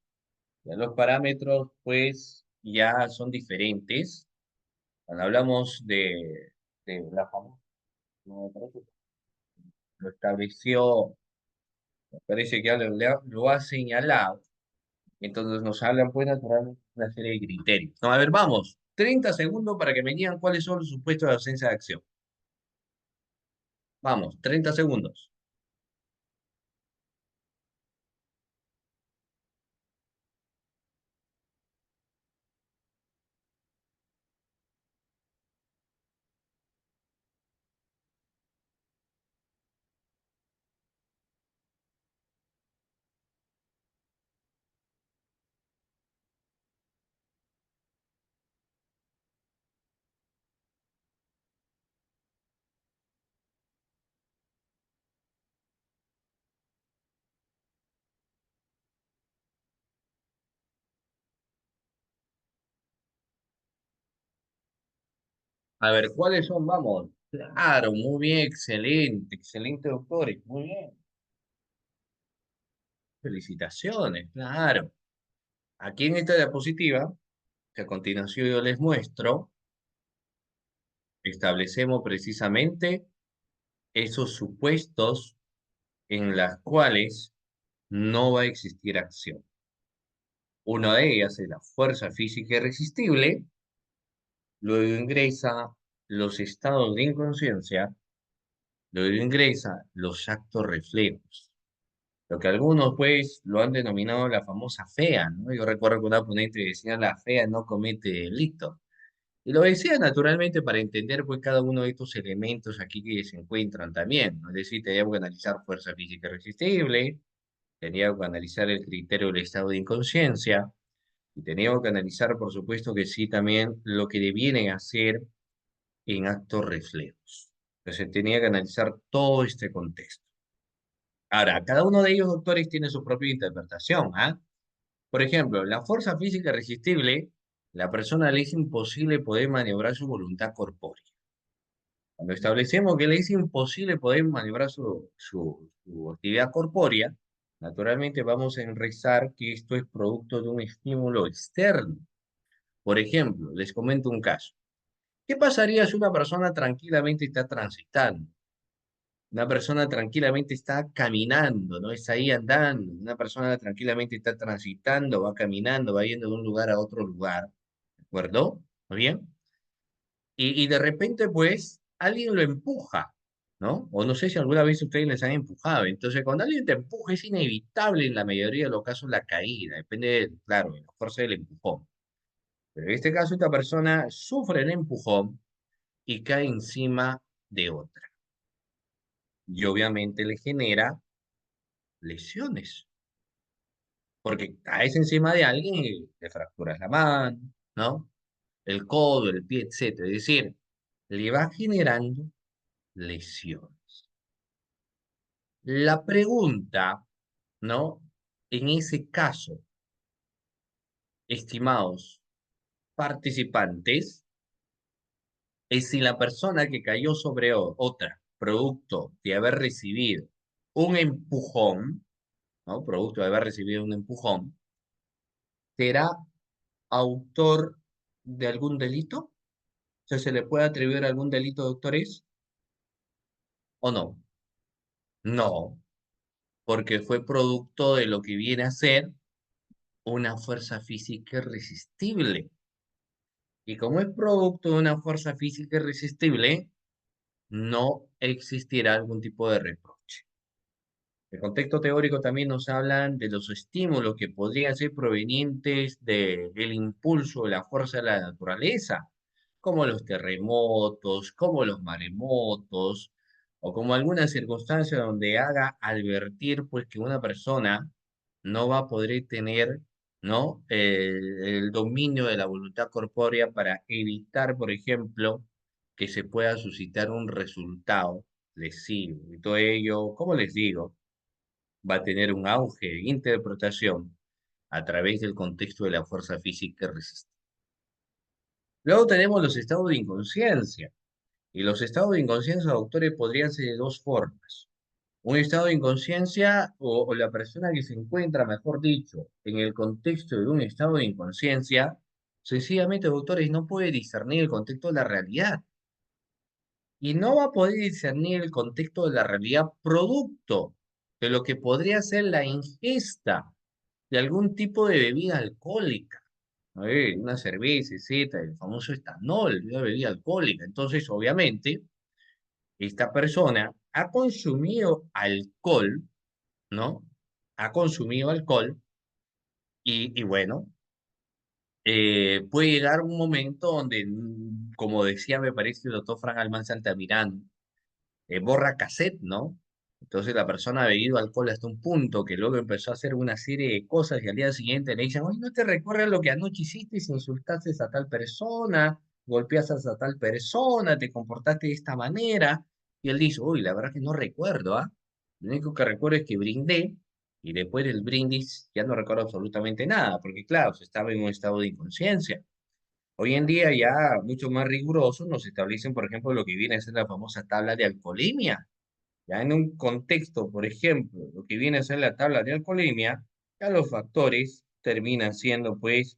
ya los parámetros, pues, ya son diferentes. Cuando hablamos de la famosa, no, me parece que lo estableció, me parece que ya lo ha señalado, entonces nos hablan, pues, naturalmente, de una serie de criterios. No, a ver, vamos, 30 segundos para que me digan cuáles son los supuestos de ausencia de acción. Vamos, 30 segundos. A ver, ¿cuáles son? Vamos. Claro, muy bien, excelente, excelente, doctores, muy bien. Felicitaciones, claro. Aquí en esta diapositiva, que a continuación yo les muestro, establecemos precisamente esos supuestos en los cuales no va a existir acción. Una de ellas es la fuerza física irresistible, luego ingresa los estados de inconsciencia, luego ingresa los actos reflejos. Lo que algunos, pues, lo han denominado la famosa fea, ¿no? Yo recuerdo que una ponente decía, la fea no comete delito. Y lo decía naturalmente para entender, pues, cada uno de estos elementos aquí que se encuentran también, ¿no? Es decir, teníamos que analizar fuerza física irresistible, teníamos que analizar el criterio del estado de inconsciencia, y teníamos que analizar, por supuesto que sí, también lo que devienen a hacer en actos reflejos. Entonces, tenía que analizar todo este contexto. Ahora, cada uno de ellos, doctores, tiene su propia interpretación, ¿ah? Por ejemplo, la fuerza física irresistible, la persona le es imposible poder maniobrar su voluntad corpórea. Cuando establecemos que le es imposible poder maniobrar su actividad corpórea, naturalmente vamos a enraizar que esto es producto de un estímulo externo. Por ejemplo, les comento un caso. ¿Qué pasaría si una persona tranquilamente está transitando? Una persona tranquilamente está caminando, no está ahí andando. Una persona tranquilamente está transitando, va caminando, va yendo de un lugar a otro lugar. ¿De acuerdo? ¿Muy bien? Y de repente, pues, alguien lo empuja, ¿no? O no sé si alguna vez ustedes les han empujado. Entonces, cuando alguien te empuja, es inevitable en la mayoría de los casos la caída. Depende, claro, de la fuerza del empujón. Pero en este caso, esta persona sufre el empujón y cae encima de otra. Y obviamente le genera lesiones. Porque caes encima de alguien y le fracturas la mano, ¿no? El codo, el pie, etcétera. Es decir, le va generando lesiones. La pregunta, ¿no? En ese caso, estimados participantes, es si la persona que cayó sobre otra, producto de haber recibido un empujón, ¿no? Producto de haber recibido un empujón, será autor de algún delito. Sea, ¿se le puede atribuir algún delito, doctores? ¿O no? No, porque fue producto de lo que viene a ser una fuerza física irresistible. Y como es producto de una fuerza física irresistible, no existirá algún tipo de reproche. El contexto teórico también nos hablan de los estímulos que podrían ser provenientes del impulso, de la fuerza de la naturaleza, como los terremotos, como los maremotos, o como alguna circunstancia donde haga advertir pues que una persona no va a poder tener, ¿no? El dominio de la voluntad corpórea para evitar, por ejemplo, que se pueda suscitar un resultado lesivo. Y todo ello, como les digo, va a tener un auge de interpretación a través del contexto de la fuerza física resistente. Luego tenemos los estados de inconsciencia. Y los estados de inconsciencia, doctores, podrían ser de dos formas. Un estado de inconsciencia o la persona que se encuentra, mejor dicho, en el contexto de un estado de inconsciencia, sencillamente, doctores, no puede discernir el contexto de la realidad. Y no va a poder discernir el contexto de la realidad producto de lo que podría ser la ingesta de algún tipo de bebida alcohólica. Una cerveza, etcétera, el famoso etanol, una bebida alcohólica. Entonces, obviamente, esta persona ha consumido alcohol, ¿no? Ha consumido alcohol y bueno, puede llegar un momento donde, como decía, me parece el doctor Fran Almanza Altamirano, borra cassette, ¿no? Entonces la persona ha bebido alcohol hasta un punto que luego empezó a hacer una serie de cosas y al día siguiente le dicen, oye, ¿no te recuerdas lo que anoche hiciste? Si insultaste a tal persona, golpeaste a tal persona, te comportaste de esta manera. Y él dice, uy, la verdad que no recuerdo, ¿ah? Lo único que recuerdo es que brindé y después del brindis ya no recuerdo absolutamente nada, porque claro, se estaba en un estado de inconsciencia. Hoy en día ya mucho más rigurosos nos establecen, por ejemplo, lo que viene a ser la famosa tabla de alcoholemia. Ya en un contexto, por ejemplo, lo que viene a ser la tabla de alcoholemia, ya los factores terminan siendo pues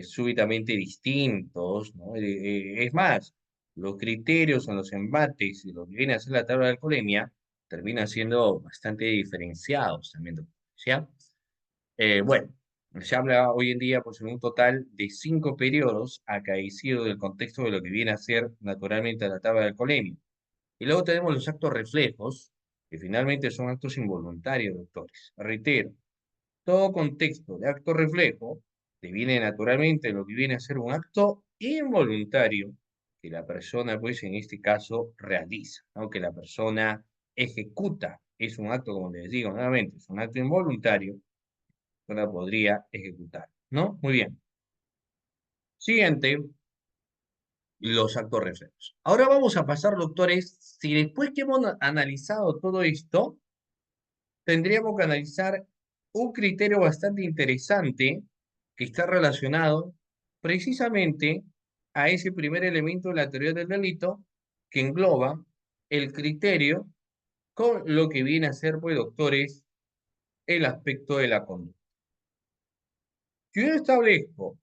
súbitamente distintos, ¿no? Es más, los criterios en los embates y lo que viene a ser la tabla de alcoholemia terminan siendo bastante diferenciados también, doctor, ¿ya? Bueno, se habla hoy en día pues en un total de 5 periodos acaecidos del contexto de lo que viene a ser naturalmente la tabla de alcoholemia. Y luego tenemos los actos reflejos, que finalmente son actos involuntarios, doctores. Reitero, todo contexto de acto reflejo deviene naturalmente lo que viene a ser un acto involuntario que la persona, pues en este caso, realiza, ¿no? Que la persona ejecuta. Es un acto, como les digo nuevamente, es un acto involuntario que la podría ejecutar, ¿no? Muy bien. Siguiente, los actos reflejos. Ahora vamos a pasar, doctores, si después que hemos analizado todo esto, tendríamos que analizar un criterio bastante interesante que está relacionado precisamente a ese primer elemento de la teoría del delito que engloba el criterio con lo que viene a ser, pues, doctores, el aspecto de la conducta. Si yo establezco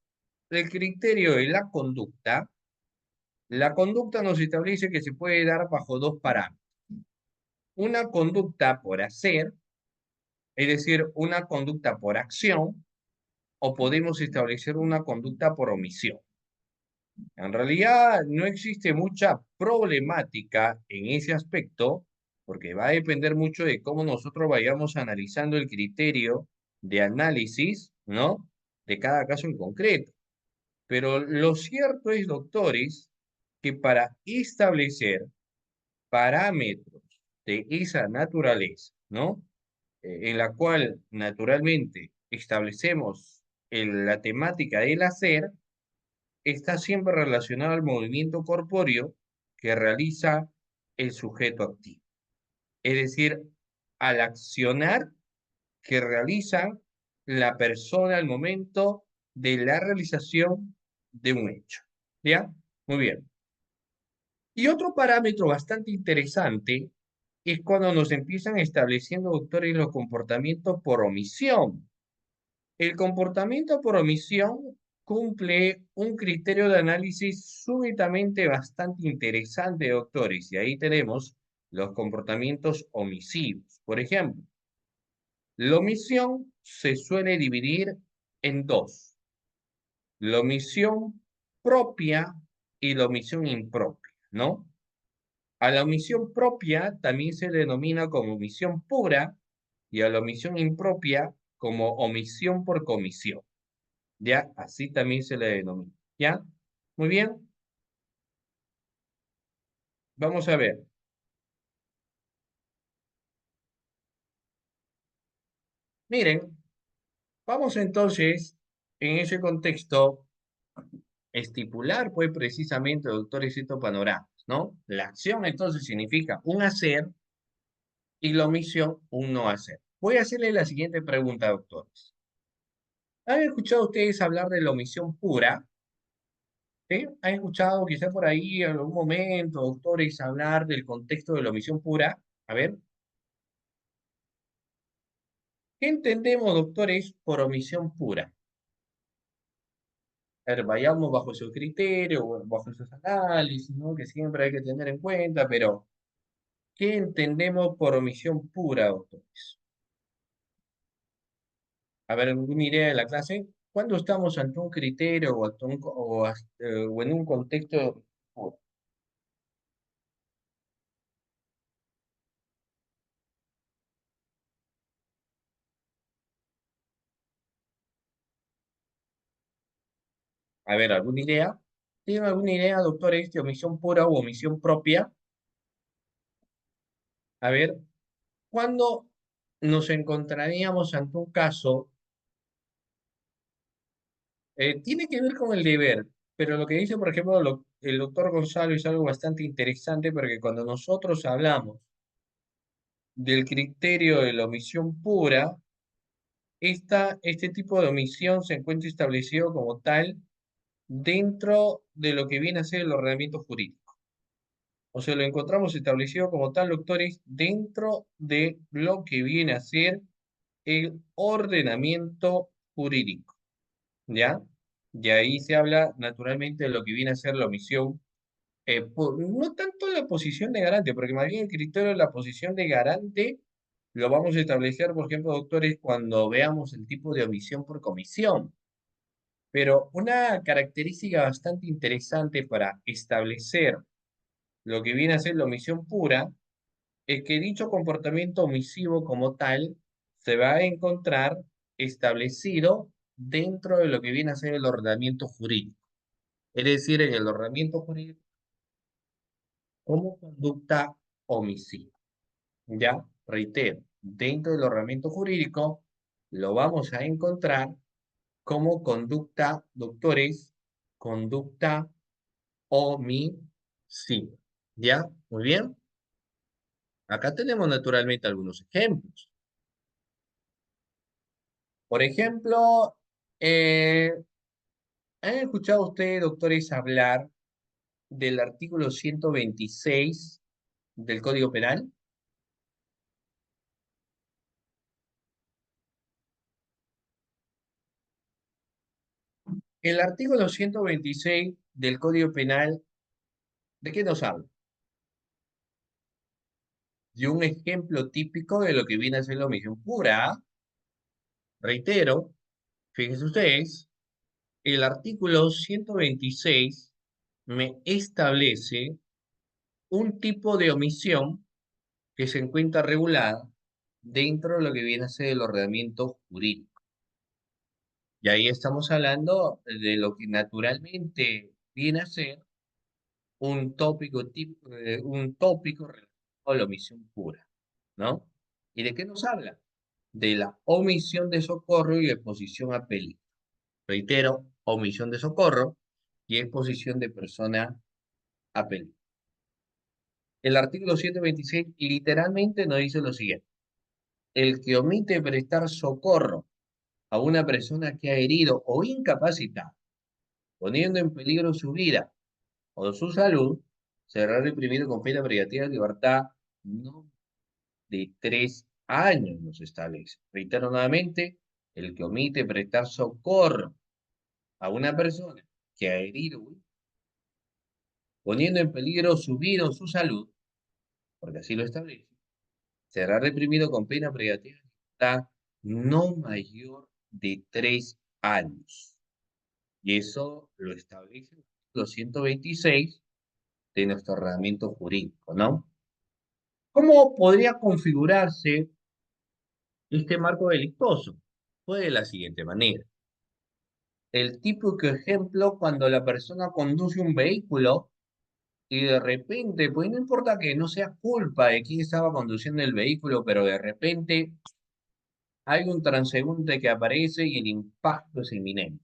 el criterio de la conducta nos establece que se puede dar bajo dos parámetros. Una conducta por hacer, es decir, una conducta por acción, o podemos establecer una conducta por omisión. En realidad no existe mucha problemática en ese aspecto, porque va a depender mucho de cómo nosotros vayamos analizando el criterio de análisis, ¿no? De cada caso en concreto. Pero lo cierto es, doctores, que para establecer parámetros de esa naturaleza, ¿no? En la cual naturalmente establecemos la temática del hacer, está siempre relacionado al movimiento corpóreo que realiza el sujeto activo. Es decir, al accionar que realiza la persona al momento de la realización de un hecho. ¿Ya? Muy bien. Y otro parámetro bastante interesante es cuando nos empiezan estableciendo, doctores, los comportamientos por omisión. El comportamiento por omisión cumple un criterio de análisis súbitamente bastante interesante, doctores, y ahí tenemos los comportamientos omisivos. Por ejemplo, la omisión se suele dividir en dos: la omisión propia y la omisión impropia, ¿no? A la omisión propia también se denomina como omisión pura y a la omisión impropia como omisión por comisión. ¿Ya? Así también se le denomina. ¿Ya? Muy bien. Vamos a ver. Miren, vamos entonces, en ese contexto, estipular, pues, precisamente, doctores, estos panoramas, ¿no? La acción, entonces, significa un hacer y la omisión, un no hacer. Voy a hacerle la siguiente pregunta, doctores. ¿Han escuchado ustedes hablar de la omisión pura? ¿Sí? ¿Han escuchado quizá por ahí en algún momento, doctores, hablar del contexto de la omisión pura? A ver, ¿qué entendemos, doctores, por omisión pura? A ver, vayamos bajo su criterio, o bajo esos análisis, ¿no? Que siempre hay que tener en cuenta, pero ¿qué entendemos por omisión pura, doctores? A ver, alguna idea de la clase. ¿Cuándo estamos ante un criterio o, ante o en un contexto puro? A ver, ¿alguna idea? ¿Tienen alguna idea, doctores, de omisión pura o omisión propia? A ver, ¿cuándo nos encontraríamos ante un caso? Tiene que ver con el deber, pero lo que dice, por ejemplo, el doctor Gonzalo es algo bastante interesante porque cuando nosotros hablamos del criterio de la omisión pura, este tipo de omisión se encuentra establecido como tal dentro de lo que viene a ser el ordenamiento jurídico. O sea, lo encontramos establecido como tal, doctores, dentro de lo que viene a ser el ordenamiento jurídico, ¿ya? Y ahí se habla naturalmente de lo que viene a ser la omisión, no tanto la posición de garante, porque más bien el criterio de la posición de garante lo vamos a establecer, por ejemplo, doctores, cuando veamos el tipo de omisión por comisión. Pero una característica bastante interesante para establecer lo que viene a ser la omisión pura es que dicho comportamiento omisivo como tal se va a encontrar establecido dentro de lo que viene a ser el ordenamiento jurídico. Es decir, en el ordenamiento jurídico como conducta omisiva. Ya, reitero, dentro del ordenamiento jurídico lo vamos a encontrar como conducta, doctores, conducta omisiva. ¿Ya? Muy bien. Acá tenemos naturalmente algunos ejemplos. Por ejemplo, eh, ¿han escuchado ustedes, doctores, hablar del artículo 126 del Código Penal? El artículo 126 del Código Penal, ¿de qué nos habla? De un ejemplo típico de lo que viene a ser la omisión pura. Reitero, fíjense ustedes, el artículo 126 me establece un tipo de omisión que se encuentra regulada dentro de lo que viene a ser el ordenamiento jurídico. Y ahí estamos hablando de lo que naturalmente viene a ser un tópico relacionado a la omisión pura, ¿no? ¿Y de qué nos habla? De la omisión de socorro y exposición a peligro. Reitero, omisión de socorro y exposición de persona a peligro. El artículo 126 literalmente nos dice lo siguiente: el que omite prestar socorro a una persona que ha herido o incapacitado, poniendo en peligro su vida o su salud, será reprimido con pena privativa de libertad no de 3 años, nos establece. Reitero nuevamente, el que omite prestar socorro a una persona que ha herido, poniendo en peligro su vida o su salud, porque así lo establece, será reprimido con pena privativa de libertad no mayor de 3 años. Y eso lo establece el artículo 126 de nuestro ordenamiento jurídico, ¿no? ¿Cómo podría configurarse este marco delictuoso? Pues de la siguiente manera. El típico ejemplo cuando la persona conduce un vehículo y de repente, pues no importa que no sea culpa de quien estaba conduciendo el vehículo, pero de repente Hay un transeúnte que aparece y el impacto es inminente.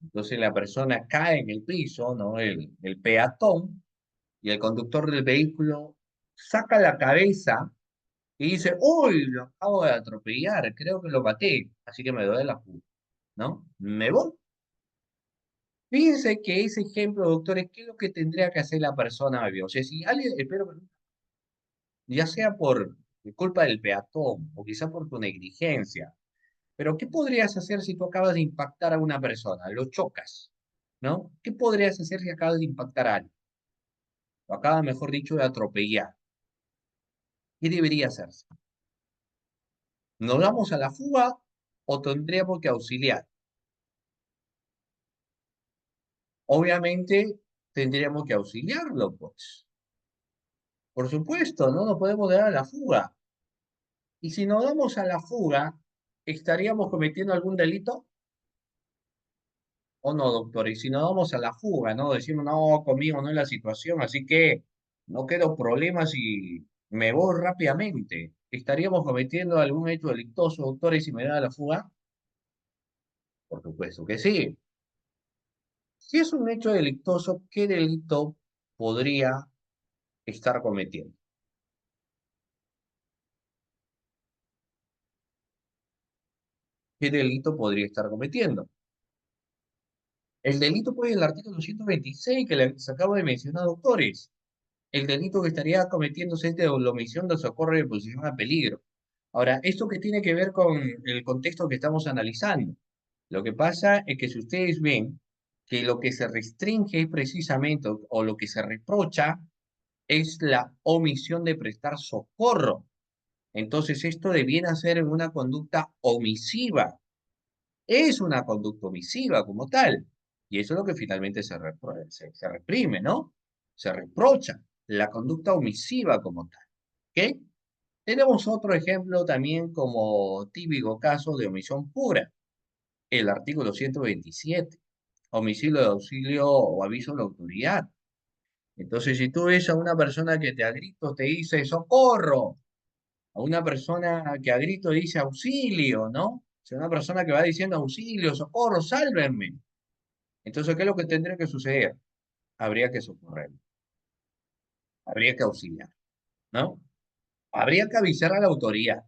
Entonces la persona cae en el piso, ¿no? El peatón, y el conductor del vehículo saca la cabeza y dice, uy, lo acabo de atropellar, creo que lo maté, así que me doy la fuga, ¿no? Me voy. Fíjense que ese ejemplo, doctores, ¿qué es lo que tendría que hacer la persona? O sea, si alguien, espero, ya sea por culpa del peatón o quizá por tu negligencia, pero ¿qué podrías hacer si tú acabas de impactar a una persona? Lo chocas, ¿no? ¿Qué podrías hacer si acabas de impactar a alguien? Lo acabas, mejor dicho, de atropellar. ¿Qué debería hacerse? ¿Nos damos a la fuga o tendríamos que auxiliar? Obviamente tendríamos que auxiliarlo, pues. Por supuesto, no nos podemos dar a la fuga. Y si nos damos a la fuga, ¿estaríamos cometiendo algún delito o no, doctor? Y si nos damos a la fuga, ¿no? Decimos, no, conmigo no es la situación, así que no quiero problemas y me voy rápidamente. ¿Estaríamos cometiendo algún hecho delictuoso, doctor, y si me da a la fuga? Por supuesto que sí. Si es un hecho delictuoso, ¿qué delito podría estar cometiendo? ¿Qué delito podría estar cometiendo? El delito, pues, el artículo 126 que les acabo de mencionar, doctores. El delito que estaría cometiéndose es de la omisión de socorro y de posición a peligro. Ahora, ¿esto qué tiene que ver con el contexto que estamos analizando? Lo que pasa es que si ustedes ven que lo que se restringe es precisamente, o lo que se reprocha, es la omisión de prestar socorro. Entonces, esto debiera ser una conducta omisiva. Es una conducta omisiva como tal. Y eso es lo que finalmente se reprime, ¿no? Se reprocha la conducta omisiva como tal. ¿Ok? Tenemos otro ejemplo también como típico caso de omisión pura, el artículo 127, homicidio de auxilio o aviso de la autoridad. Entonces, si tú ves a una persona que te a gritos te dice socorro, a una persona que a grito dice auxilio, ¿no? O sea, una persona que va diciendo auxilio, socorro, sálvenme. Entonces, ¿qué es lo que tendría que suceder? Habría que socorrer, habría que auxiliar, ¿no? Habría que avisar a la autoridad.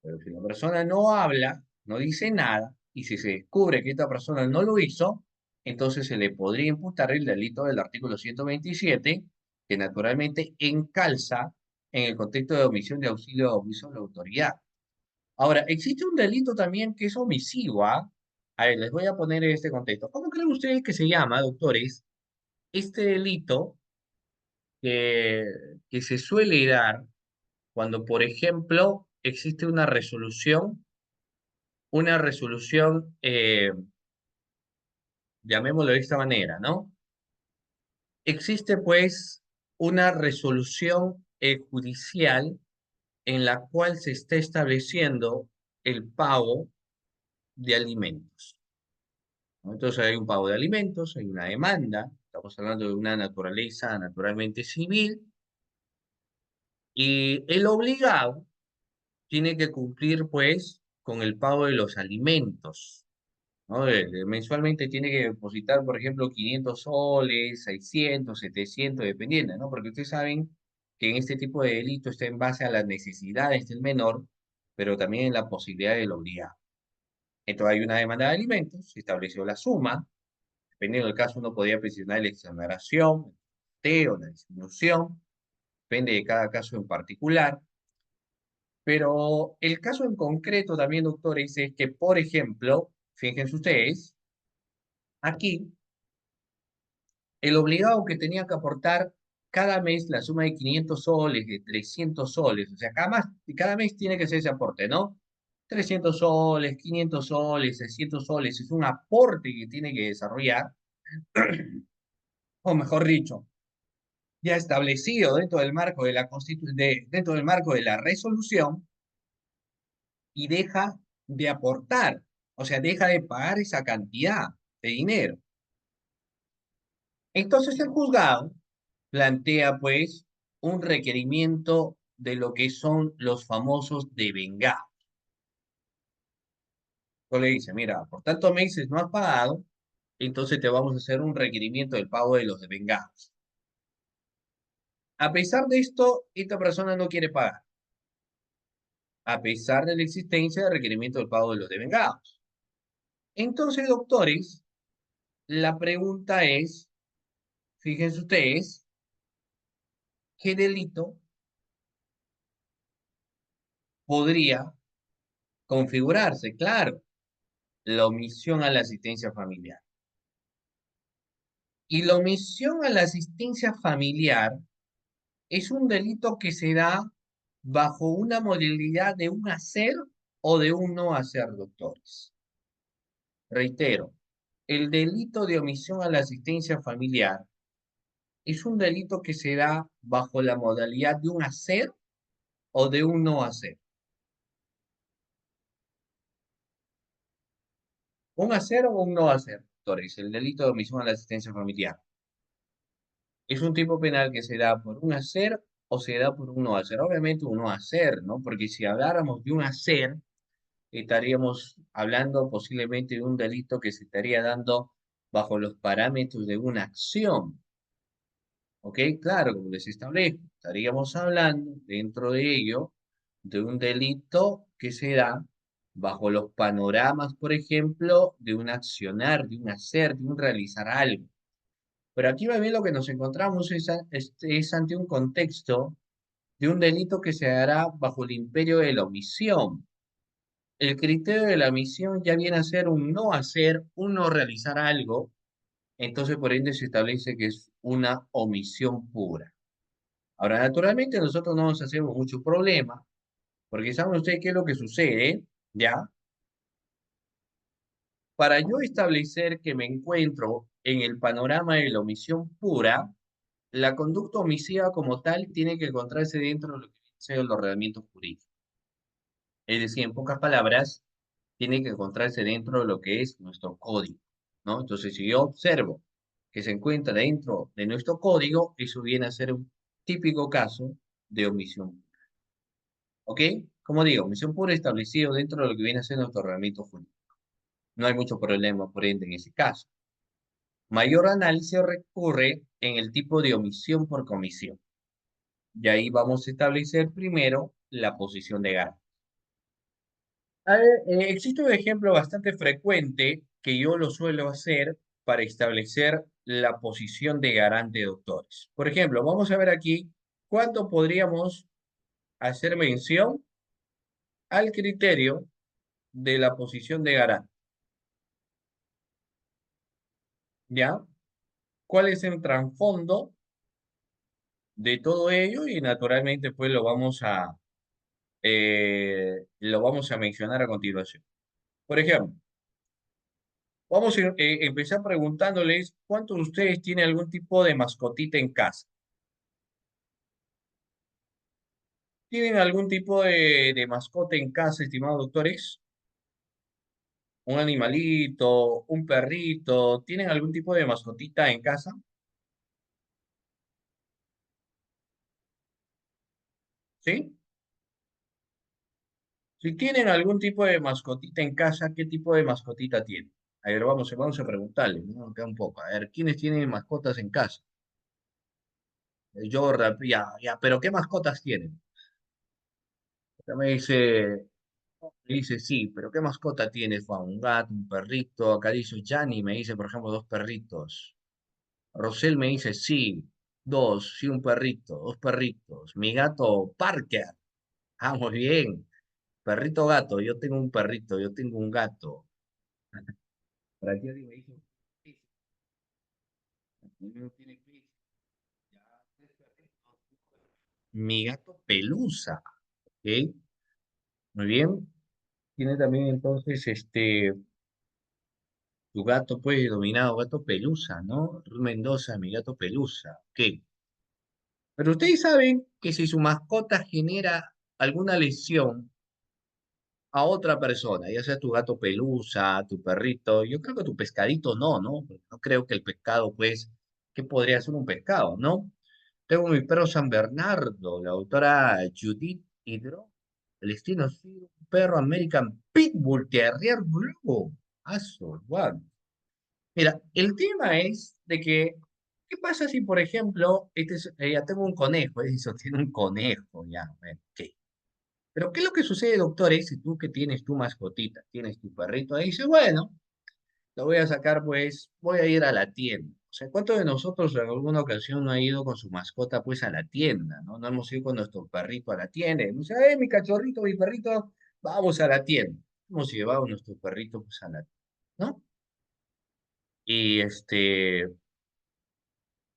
Pero si la persona no habla, no dice nada, y si se descubre que esta persona no lo hizo, entonces se le podría imputar el delito del artículo 127, que naturalmente encalza en el contexto de omisión de auxilio o omiso de la autoridad. Ahora, existe un delito también que es omisivo, ¿ah? A ver, les voy a poner este contexto. ¿Cómo creen ustedes que se llama, doctores, este delito que, que se suele dar cuando, por ejemplo, existe una resolución, llamémoslo de esta manera, ¿no? Existe pues una resolución judicial en la cual se está estableciendo el pago de alimentos, ¿no? Entonces hay un pago de alimentos, hay una demanda, estamos hablando de una naturaleza naturalmente civil, y el obligado tiene que cumplir pues con el pago de los alimentos, ¿no? Mensualmente tiene que depositar, por ejemplo, 500 soles, 600, 700, dependiendo, ¿no? Porque ustedes saben que en este tipo de delito está en base a las necesidades del menor, pero también en la posibilidad del obligado. Entonces hay una demanda de alimentos, se estableció la suma, dependiendo del caso uno podría presionar la exoneración, o la disminución, depende de cada caso en particular, pero el caso en concreto también, doctores, es que, por ejemplo, fíjense ustedes, aquí el obligado que tenía que aportar cada mes la suma de 500 soles, de 300 soles, o sea, cada mes tiene que ser ese aporte, ¿no? 300 soles, 500 soles, 600 soles, es un aporte que tiene que desarrollar, o mejor dicho, ya establecido dentro del marco de dentro del marco de la resolución, y deja de aportar, o sea, deja de pagar esa cantidad de dinero. Entonces el juzgado plantea pues un requerimiento de lo que son los famosos devengados. Tú le dices, mira, por tantos meses no has pagado, entonces te vamos a hacer un requerimiento del pago de los devengados. A pesar de esto, esta persona no quiere pagar, a pesar de la existencia del requerimiento del pago de los devengados. Entonces, doctores, la pregunta es, fíjense ustedes, ¿qué delito podría configurarse? Claro, la omisión a la asistencia familiar. Y la omisión a la asistencia familiar es un delito que se da bajo una modalidad de un hacer o de un no hacer, doctores. Reitero, el delito de omisión a la asistencia familiar es un delito que se da bajo la modalidad de un hacer o de un no hacer. Un hacer o un no hacer, doctores. El delito de omisión a la asistencia familiar es un tipo penal que se da por un hacer o se da por un no hacer. Obviamente un no hacer, ¿no? Porque si habláramos de un hacer, estaríamos hablando posiblemente de un delito que se estaría dando bajo los parámetros de una acción. ¿Ok? Claro, como les establezco, estaríamos hablando dentro de ello de un delito que se da bajo los panoramas, por ejemplo, de un accionar, de un hacer, de un realizar algo. Pero aquí va bien lo que nos encontramos es ante un contexto de un delito que se dará bajo el imperio de la omisión. El criterio de la omisión ya viene a ser un no hacer, un no realizar algo, entonces por ende se establece que es una omisión pura. Ahora, naturalmente nosotros no nos hacemos mucho problema, porque saben ustedes qué es lo que sucede, ¿ya? Para yo establecer que me encuentro en el panorama de la omisión pura, la conducta omisiva como tal tiene que encontrarse dentro de lo que sea el ordenamiento jurídico. Es decir, en pocas palabras, tiene que encontrarse dentro de lo que es nuestro código, ¿no? Entonces, si yo observo que se encuentra dentro de nuestro código, eso viene a ser un típico caso de omisión. ¿Ok? Como digo, omisión pura establecido dentro de lo que viene a ser nuestro ordenamiento jurídico. No hay mucho problema, por ende, en ese caso. Mayor análisis recurre en el tipo de omisión por comisión. Y ahí vamos a establecer primero la posición de garante. Existe un ejemplo bastante frecuente que yo lo suelo hacer para establecer la posición de garante de doctores. Por ejemplo, vamos a ver aquí cuánto podríamos hacer mención al criterio de la posición de garante. ¿Ya? ¿Cuál es el trasfondo de todo ello? Y naturalmente, pues lo vamos a mencionar a continuación. Por ejemplo, vamos a empezar preguntándoles cuántos de ustedes tienen algún tipo de mascotita en casa. ¿Tienen algún tipo de mascota en casa, estimados doctores? ¿Un animalito, un perrito? ¿Tienen algún tipo de mascotita en casa? ¿Sí? Si tienen algún tipo de mascotita en casa, ¿qué tipo de mascotita tienen? A ver, vamos a preguntarle, ¿no? Acá un poco. A ver, ¿quiénes tienen mascotas en casa? Jordan, ya, pero ¿qué mascotas tienen? Acá me dice, sí, pero ¿qué mascota tienes, Juan? Un gato, un perrito. Acá dice Gianni, me dice, por ejemplo, dos perritos. Rosel me dice, sí, dos, sí, un perrito, dos perritos. Mi gato Parker. Ah, muy bien. Perrito gato, yo tengo un perrito, yo tengo un gato. Para ti me dice, "Sí, no tiene crisis, ya, tres perritos". Mi gato Pelusa, ¿ok? Muy bien. Tiene también entonces tu gato, pues, denominado gato Pelusa, ¿no? Ruth Mendoza, mi gato Pelusa, ok. Pero ustedes saben que si su mascota genera alguna lesión a otra persona, ya sea tu gato pelusa, tu perrito, yo creo que tu pescadito no, ¿no? Porque no creo que el pescado, pues, ¿qué podría ser un pescado, no? Tengo mi perro San Bernardo, la autora Judith Hidro, El destino ha sido un perro American Pitbull Terrier Blue. Aso, guau. Mira, el tema es de que, ¿qué pasa si, por ejemplo, ya tengo un conejo, eso tiene un conejo, ya, bueno, ¿qué? Pero ¿qué es lo que sucede, doctor? Es si tú que tienes tu mascotita, tienes tu perrito, ahí dice, bueno, lo voy a sacar, pues, voy a ir a la tienda. O sea, ¿cuántos de nosotros en alguna ocasión no ha ido con su mascota, pues, a la tienda, ¿no? No hemos ido con nuestro perrito a la tienda. Y nos dice, mi cachorrito, mi perrito, vamos a la tienda. Hemos llevado a nuestro perrito, pues, a la tienda, ¿no? Y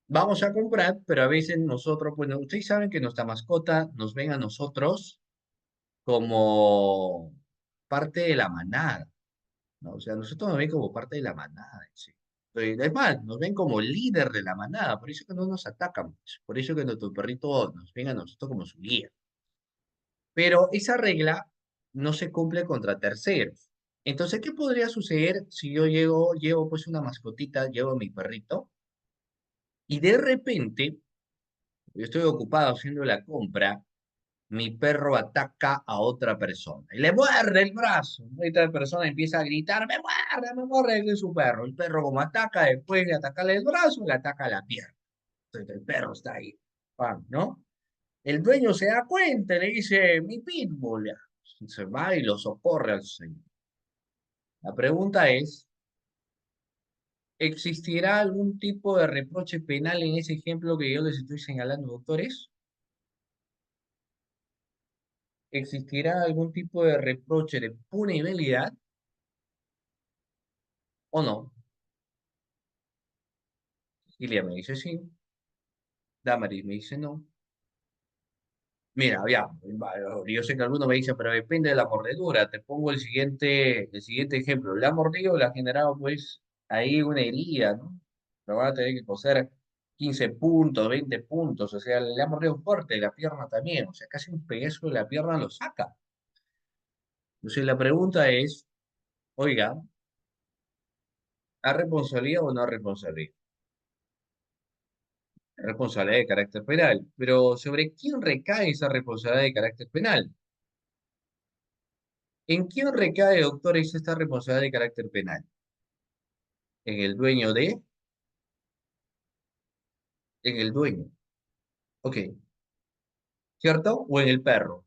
vamos a comprar, pero a veces nosotros, bueno, ustedes saben que nuestra mascota nos ven a nosotros como parte de la manada, ¿no? O sea, nosotros nos ven como parte de la manada, sí. Es más, nos ven como líder de la manada, por eso que no nos atacan, pues, por eso que nuestro perrito nos ven a nosotros como su guía. Pero esa regla no se cumple contra terceros. Entonces, ¿qué podría suceder si yo llevo pues una mascotita, llevo a mi perrito, y de repente, yo estoy ocupado haciendo la compra, mi perro ataca a otra persona y le muerde el brazo, ¿no? Y esta persona empieza a gritar, me muerde, es su perro. El perro como ataca, después de atacarle el brazo, le ataca la pierna. Entonces el perro está ahí, ¡pam!, ¿no? El dueño se da cuenta y le dice, mi pitbull, ya. Se va y lo socorre al señor. La pregunta es, ¿existirá algún tipo de reproche penal en ese ejemplo que yo les estoy señalando, doctores? ¿Existirá algún tipo de reproche de punibilidad o no? Ilia me dice sí, Damaris me dice no. Mira, ya, yo sé que algunos me dicen, pero depende de la mordedura. Te pongo el siguiente ejemplo. Le ha mordido, le ha generado pues ahí una herida, ¿no? Lo van a tener que coser 15 puntos, 20 puntos, o sea, le ha mordido fuerte la pierna también, o sea, casi un pedazo de la pierna lo saca. Entonces la pregunta es, oiga, ¿hay responsabilidad o no hay responsabilidad? Responsabilidad de carácter penal. Pero ¿sobre quién recae esa responsabilidad de carácter penal? ¿En quién recae, doctores, esta responsabilidad de carácter penal? ¿En el dueño de? En el dueño. Ok, ¿cierto? ¿O en el perro?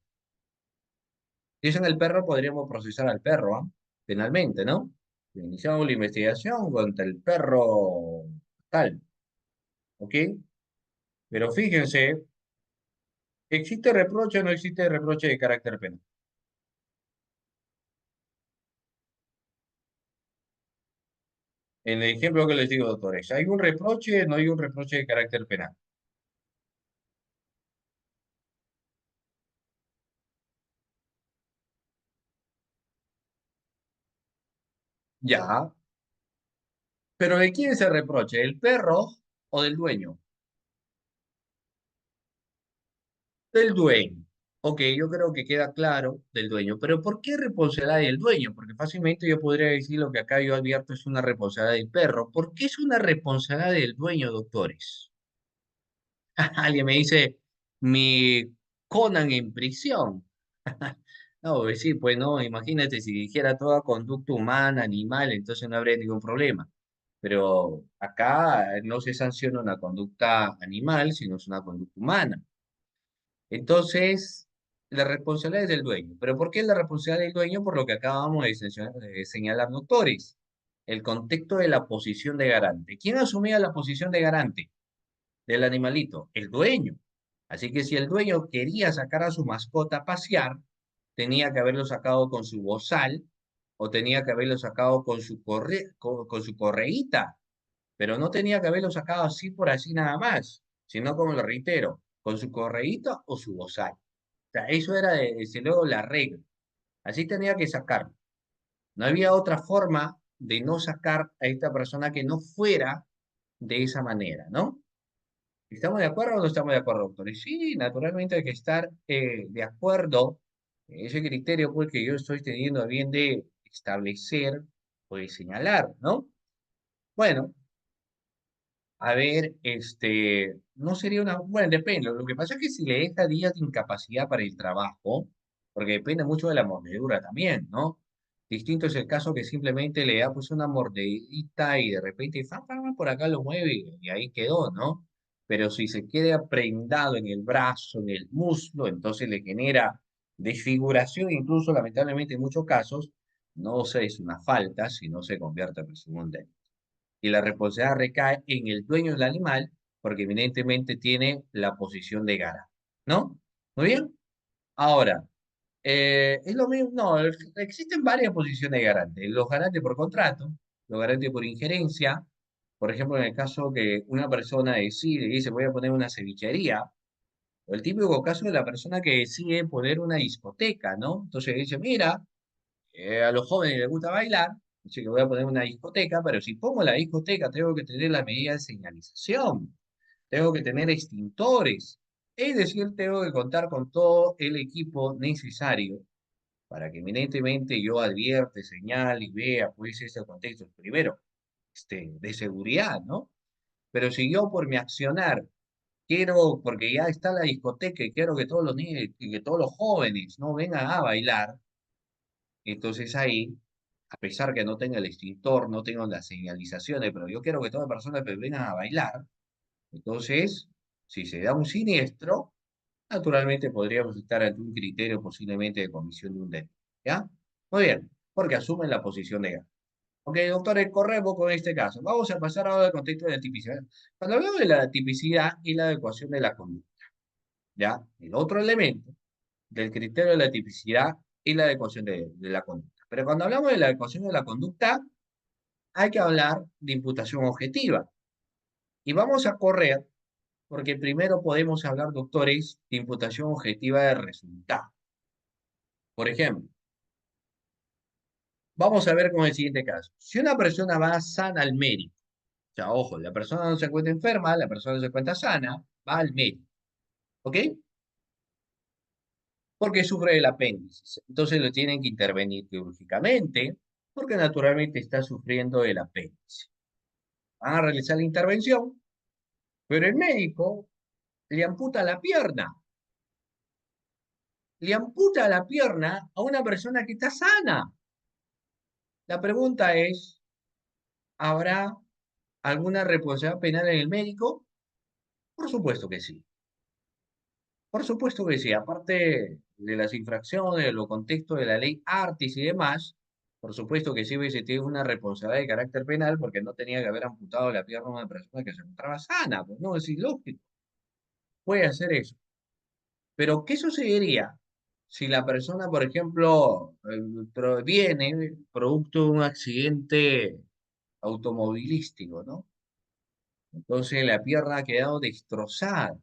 Si es en el perro, podríamos procesar al perro, ¿ah? Penalmente, ¿no? Iniciamos la investigación contra el perro tal, ¿ok? Pero fíjense, ¿existe reproche o no existe reproche de carácter penal? En el ejemplo que les digo, doctores, ¿hay un reproche? ¿No hay un reproche de carácter penal? Ya, pero ¿de quién es el reproche? ¿Del perro o del dueño? Del dueño. Ok, yo creo que queda claro del dueño, pero ¿por qué responsabilidad del dueño? Porque fácilmente yo podría decir lo que acá yo advierto es una responsabilidad del perro. ¿Por qué es una responsabilidad del dueño, doctores? Alguien me dice, mi Conan en prisión. No, pues sí, pues no, imagínate si dijera toda conducta humana, animal, entonces no habría ningún problema. Pero acá no se sanciona una conducta animal, sino es una conducta humana. Entonces, la responsabilidad es del dueño. ¿Pero por qué es la responsabilidad del dueño? Por lo que acabamos de señalar, doctores. El contexto de la posición de garante. ¿Quién asumía la posición de garante del animalito? El dueño. Así que si el dueño quería sacar a su mascota a pasear, tenía que haberlo sacado con su bozal o tenía que haberlo sacado con su correíta, pero no tenía que haberlo sacado así por así nada más, sino como lo reitero, con su correíta o su bozal. O sea, eso era desde luego la regla. Así tenía que sacarlo. No había otra forma de no sacar a esta persona que no fuera de esa manera, ¿no? ¿Estamos de acuerdo o no estamos de acuerdo, doctores? Sí, naturalmente hay que estar de acuerdo en ese criterio pues, que yo estoy teniendo a bien de establecer o de señalar, ¿no? Bueno, a ver, no sería una, bueno, depende. Lo que pasa es que si le deja días de incapacidad para el trabajo, porque depende mucho de la mordedura también, ¿no? Distinto es el caso que simplemente le da pues una mordidita y de repente por acá lo mueve y ahí quedó, ¿no? Pero si se queda prendado en el brazo, en el muslo, entonces le genera desfiguración, incluso lamentablemente en muchos casos, no se es una falta, sino se convierte pues, en un delito. Y la responsabilidad recae en el dueño del animal, porque evidentemente tiene la posición de gara, ¿no? Muy bien. Ahora, es lo mismo, no, existen varias posiciones de garante. Los garantes por contrato, los garantes por injerencia. Por ejemplo, en el caso que una persona decide y dice voy a poner una cevichería, o el típico caso de la persona que decide poner una discoteca, ¿no? Entonces dice, mira, a los jóvenes les gusta bailar, así que voy a poner una discoteca, pero si pongo la discoteca tengo que tener la medida de señalización, tengo que tener extintores, es decir, tengo que contar con todo el equipo necesario para que eminentemente yo advierte, señale y vea, pues, ese contexto, primero, de seguridad, ¿no? Pero si yo por mi accionar quiero, porque ya está la discoteca y quiero que todos los niños y que todos los jóvenes no vengan a bailar, entonces ahí, a pesar que no tenga el extintor, no tenga las señalizaciones, pero yo quiero que todas las personas pues, vengan a bailar, entonces, si se da un siniestro, naturalmente podríamos estar ante un criterio posiblemente de comisión de un delito. ¿Ya? Muy bien, porque asumen la posición de gas. Ok, doctores, corremos con este caso. Vamos a pasar ahora al contexto de la tipicidad. Cuando hablamos de la tipicidad y la adecuación de la conducta, ¿ya? El otro elemento del criterio de la tipicidad y la adecuación de la conducta. Pero cuando hablamos de la adecuación de la conducta, hay que hablar de imputación objetiva. Y vamos a correr, porque primero podemos hablar, doctores, de imputación objetiva de resultado. Por ejemplo, vamos a ver con el siguiente caso. Si una persona va sana al médico, o sea, ojo, la persona no se encuentra enferma, la persona no se encuentra sana, va al médico, ¿ok? Porque sufre del apéndice. Entonces lo tienen que intervenir quirúrgicamente, porque naturalmente está sufriendo del apéndice. Van a realizar la intervención, pero el médico le amputa la pierna. Le amputa la pierna a una persona que está sana. La pregunta es, ¿habrá alguna responsabilidad penal en el médico? Por supuesto que sí. Por supuesto que sí, aparte de las infracciones, de los contextos de la ley Artis y demás, por supuesto que sí hubiese tenido una responsabilidad de carácter penal porque no tenía que haber amputado la pierna a una persona que se encontraba sana, pues no, es ilógico, puede hacer eso. Pero, ¿qué sucedería si la persona, por ejemplo, viene producto de un accidente automovilístico, ¿no? Entonces la pierna ha quedado destrozada,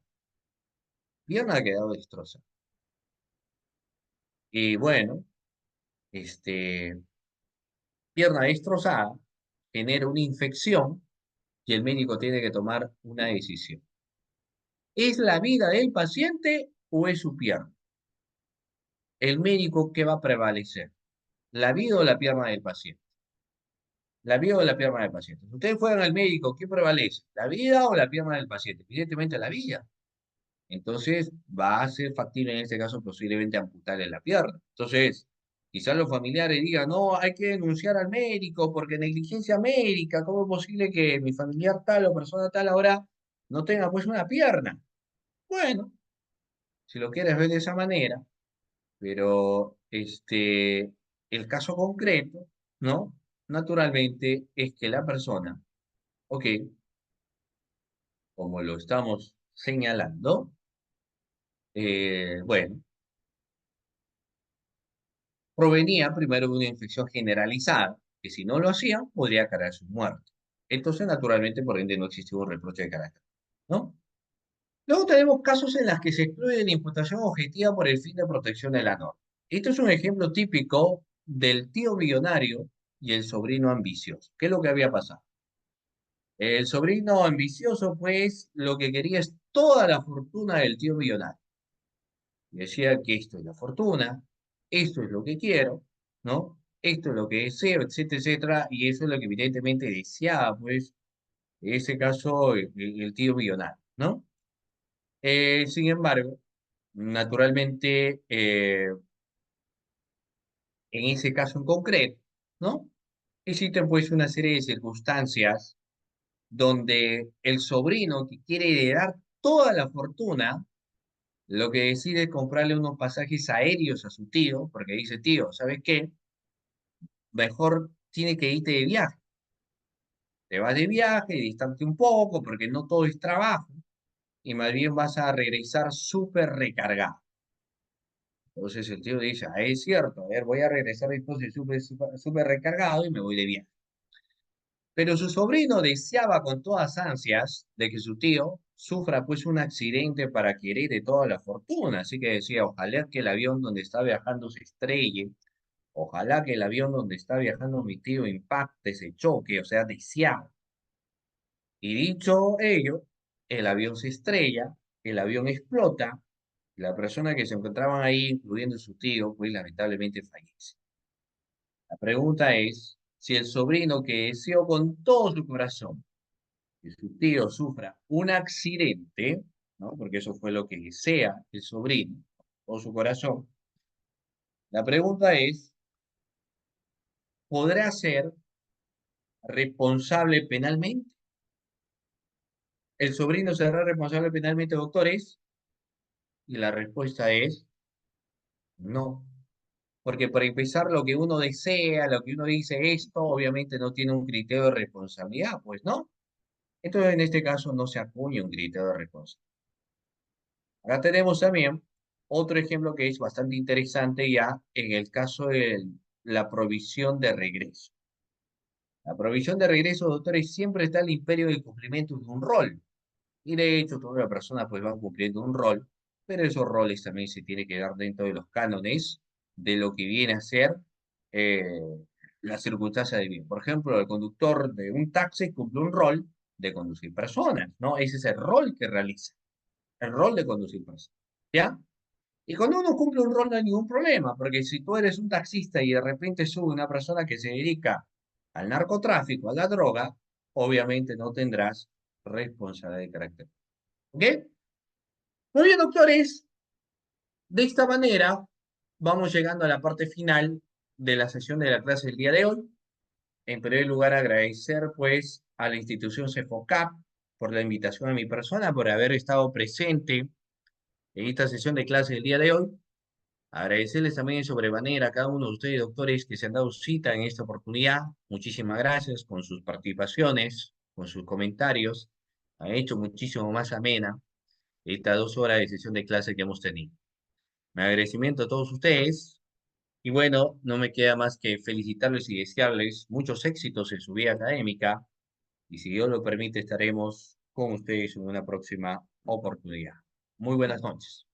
pierna ha quedado destrozada. Y bueno, este, pierna destrozada, genera una infección y el médico tiene que tomar una decisión. ¿Es la vida del paciente o es su pierna? El médico, ¿qué va a prevalecer? ¿La vida o la pierna del paciente? La vida o la pierna del paciente. Si ustedes fueran al médico, ¿qué prevalece? ¿La vida o la pierna del paciente? Evidentemente la vida. Entonces va a ser factible en este caso posiblemente amputarle la pierna. Entonces, quizás los familiares digan, no, hay que denunciar al médico porque negligencia médica, ¿cómo es posible que mi familiar tal o persona tal ahora no tenga pues una pierna? Bueno, si lo quieres ver de esa manera, pero el caso concreto, ¿no? Naturalmente es que la persona, ok, como lo estamos señalando, bueno, provenía primero de una infección generalizada, que si no lo hacían, podría cargar su muerte. Entonces, naturalmente, por ende, no existía un reproche de carácter, ¿no? Luego tenemos casos en los que se excluye la imputación objetiva por el fin de protección de la norma. Esto es un ejemplo típico del tío millonario y el sobrino ambicioso. ¿Qué es lo que había pasado? El sobrino ambicioso, pues, lo que quería es toda la fortuna del tío millonario. Decía que esto es la fortuna, esto es lo que quiero, ¿no? Esto es lo que deseo, etcétera, etcétera, y eso es lo que evidentemente deseaba, pues, en ese caso, el tío millonario, ¿no? Sin embargo, naturalmente, en ese caso en concreto, ¿no? Existen pues una serie de circunstancias donde el sobrino que quiere heredar toda la fortuna, lo que decide es comprarle unos pasajes aéreos a su tío, porque dice, tío, ¿sabes qué? Mejor tiene que irte de viaje. Te vas de viaje, distante un poco, porque no todo es trabajo, y más bien vas a regresar súper recargado. Entonces el tío dice, ah, es cierto, a ver, voy a regresar después de súper recargado y me voy de viaje. Pero su sobrino deseaba con todas ansias de que su tío sufra pues un accidente para que herede toda la fortuna. Así que decía, ojalá que el avión donde está viajando se estrelle, ojalá que el avión donde está viajando mi tío impacte, se choque, o sea, deseaba. Y dicho ello, el avión se estrella, el avión explota, la persona que se encontraban ahí, incluyendo su tío, pues lamentablemente fallece. La pregunta es, si el sobrino que deseó con todo su corazón que su tío sufra un accidente, ¿no? Porque eso fue lo que desea el sobrino, con su corazón, la pregunta es, ¿podrá ser responsable penalmente? ¿El sobrino será responsable penalmente, doctores? Y la respuesta es no. Porque por empezar, lo que uno desea, lo que uno dice esto, obviamente no tiene un criterio de responsabilidad, pues no. Entonces, en este caso, no se acuña un criterio de responsabilidad. Acá tenemos también otro ejemplo que es bastante interesante ya en el caso de la provisión de regreso. La provisión de regreso, doctores, siempre está al imperio del cumplimiento de un rol. Y de hecho, toda la persona pues va cumpliendo un rol, pero esos roles también se tienen que dar dentro de los cánones de lo que viene a ser eh, la circunstancia de bien. Por ejemplo, el conductor de un taxi cumple un rol de conducir personas, ¿no? Ese es el rol que realiza, el rol de conducir personas, ¿ya? Y cuando uno cumple un rol no hay ningún problema, porque si tú eres un taxista y de repente sube una persona que se dedica al narcotráfico, a la droga, obviamente no tendrás responsabilidad de carácter. ¿Ok? Muy bien, doctores. De esta manera vamos llegando a la parte final de la sesión de la clase del día de hoy. En primer lugar, agradecer pues a la institución CEFOCAP por la invitación a mi persona, por haber estado presente en esta sesión de clase del día de hoy. Agradecerles también sobremanera a cada uno de ustedes, doctores, que se han dado cita en esta oportunidad. Muchísimas gracias con sus participaciones, con sus comentarios. Han hecho muchísimo más amena estas 2 horas de sesión de clase que hemos tenido. Mi agradecimiento a todos ustedes. Y bueno, no me queda más que felicitarles y desearles muchos éxitos en su vida académica. Y si Dios lo permite, estaremos con ustedes en una próxima oportunidad. Muy buenas noches.